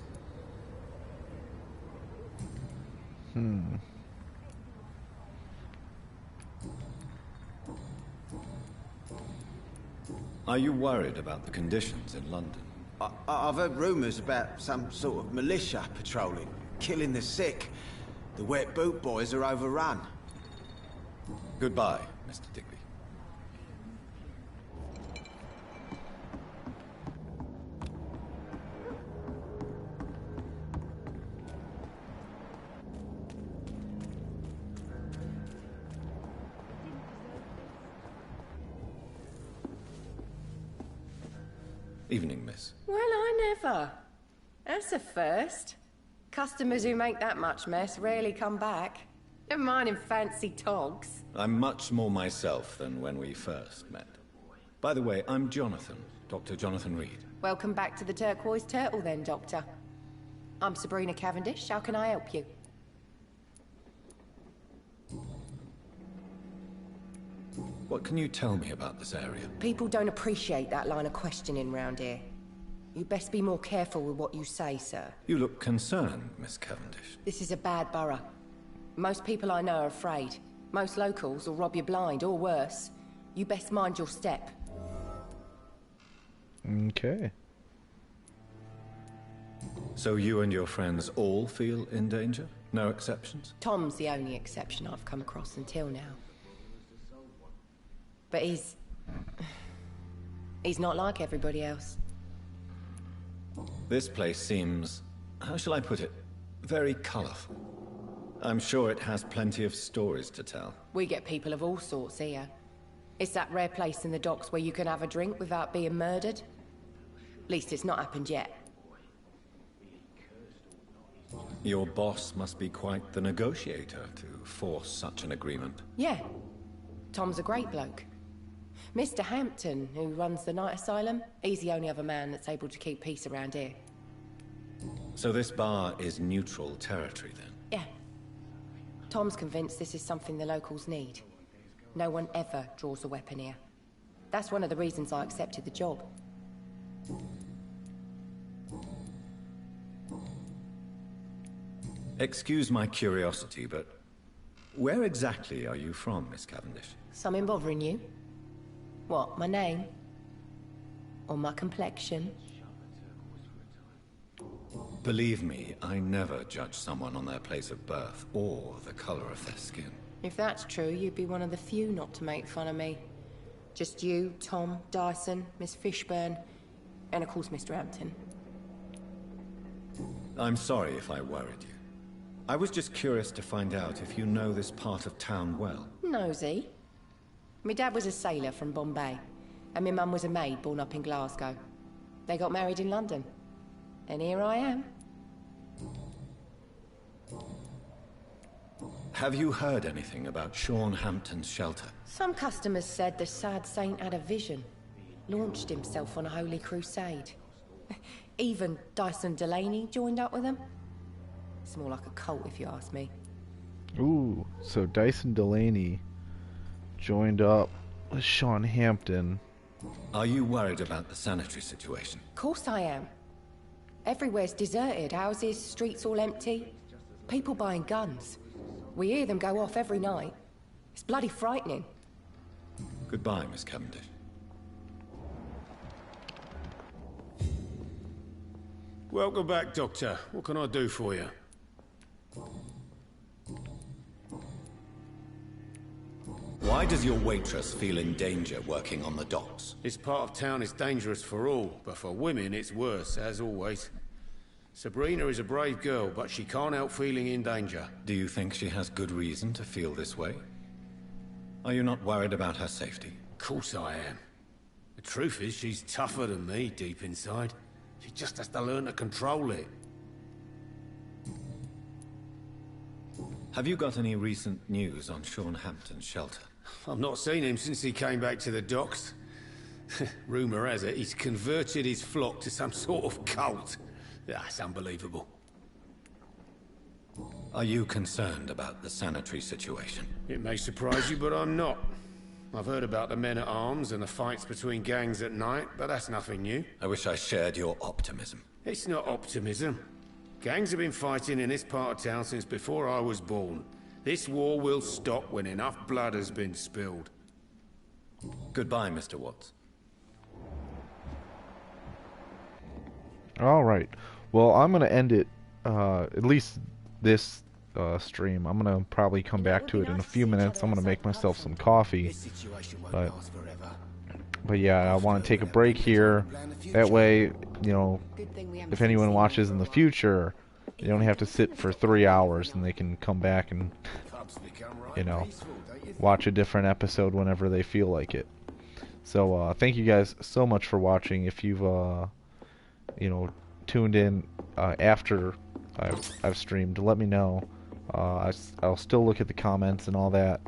Are you worried about the conditions in London? I've heard rumours about some sort of militia patrolling, killing the sick. The wet boot boys are overrun. Goodbye, Mr. Digby. Evening, miss. Well, I never. That's a first. Customers who make that much mess rarely come back. Never mind in fancy togs. I'm much more myself than when we first met. By the way, I'm Jonathan, Dr. Jonathan Reed. Welcome back to the Turquoise Turtle then, Doctor. I'm Sabrina Cavendish. How can I help you? What can you tell me about this area? People don't appreciate that line of questioning round here. You best be more careful with what you say, sir. You look concerned, Miss Cavendish. This is a bad borough. Most people I know are afraid. Most locals will rob you blind, or worse. You best mind your step. Okay. So you and your friends all feel in danger? No exceptions? Tom's the only exception I've come across until now. But he's not like everybody else. This place seems, how shall I put it, very colourful. I'm sure it has plenty of stories to tell. We get people of all sorts here. It's that rare place in the docks where you can have a drink without being murdered. At least it's not happened yet. Your boss must be quite the negotiator to force such an agreement. Yeah. Tom's a great bloke. Mr. Hampton, who runs the night asylum, he's the only other man that's able to keep peace around here. So this bar is neutral territory, then? Yeah. Tom's convinced this is something the locals need. No one ever draws a weapon here. That's one of the reasons I accepted the job. Excuse my curiosity, but where exactly are you from, Miss Cavendish? Something bothering you? What, my name? Or my complexion? Believe me, I never judge someone on their place of birth or the color of their skin. If that's true, you'd be one of the few not to make fun of me. Just you, Tom, Dyson, Miss Fishburne, and of course Mr. Hampton. I'm sorry if I worried you. I was just curious to find out if you know this part of town well. Nosy. My dad was a sailor from Bombay, and my mum was a maid born up in Glasgow. They got married in London. And here I am. Have you heard anything about Sean Hampton's shelter? Some customers said the sad saint had a vision. Launched himself on a holy crusade. Even Dyson Delaney joined up with them. It's more like a cult, if you ask me. Ooh, so Dyson Delaney joined up with Sean Hampton. Are you worried about the sanitary situation? Of course I am. Everywhere's deserted. Houses, streets all empty. People buying guns. We hear them go off every night. It's bloody frightening. Goodbye, Miss Cavendish. Welcome back, Doctor. What can I do for you? Why does your waitress feel in danger working on the docks? This part of town is dangerous for all, but for women it's worse, as always. Sabrina is a brave girl, but she can't help feeling in danger. Do you think she has good reason to feel this way? Are you not worried about her safety? Of course I am. The truth is, she's tougher than me deep inside. She just has to learn to control it. Have you got any recent news on Sean Hampton's shelter? I've not seen him since he came back to the docks. Rumour has it he's converted his flock to some sort of cult. That's unbelievable. Are you concerned about the sanitary situation? It may surprise you, but I'm not. I've heard about the men-at-arms and the fights between gangs at night, but that's nothing new. I wish I shared your optimism. It's not optimism. Gangs have been fighting in this part of town since before I was born. This war will stop when enough blood has been spilled. Goodbye, Mr. Watts. All right. Well, I'm going to end it, at least this stream. I'm going to probably come back to it in a few minutes. I'm going to make myself some coffee. But yeah, I want to take a break here. That way, you know, if anyone watches in the future, they don't have to sit for 3 hours and they can come back and, you know, watch a different episode whenever they feel like it. So, thank you guys so much for watching. If you've, you know, tuned in after I've streamed, let me know. I'll still look at the comments and all that.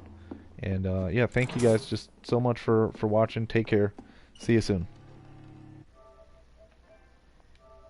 And yeah, thank you guys just so much for watching. Take care. See you soon.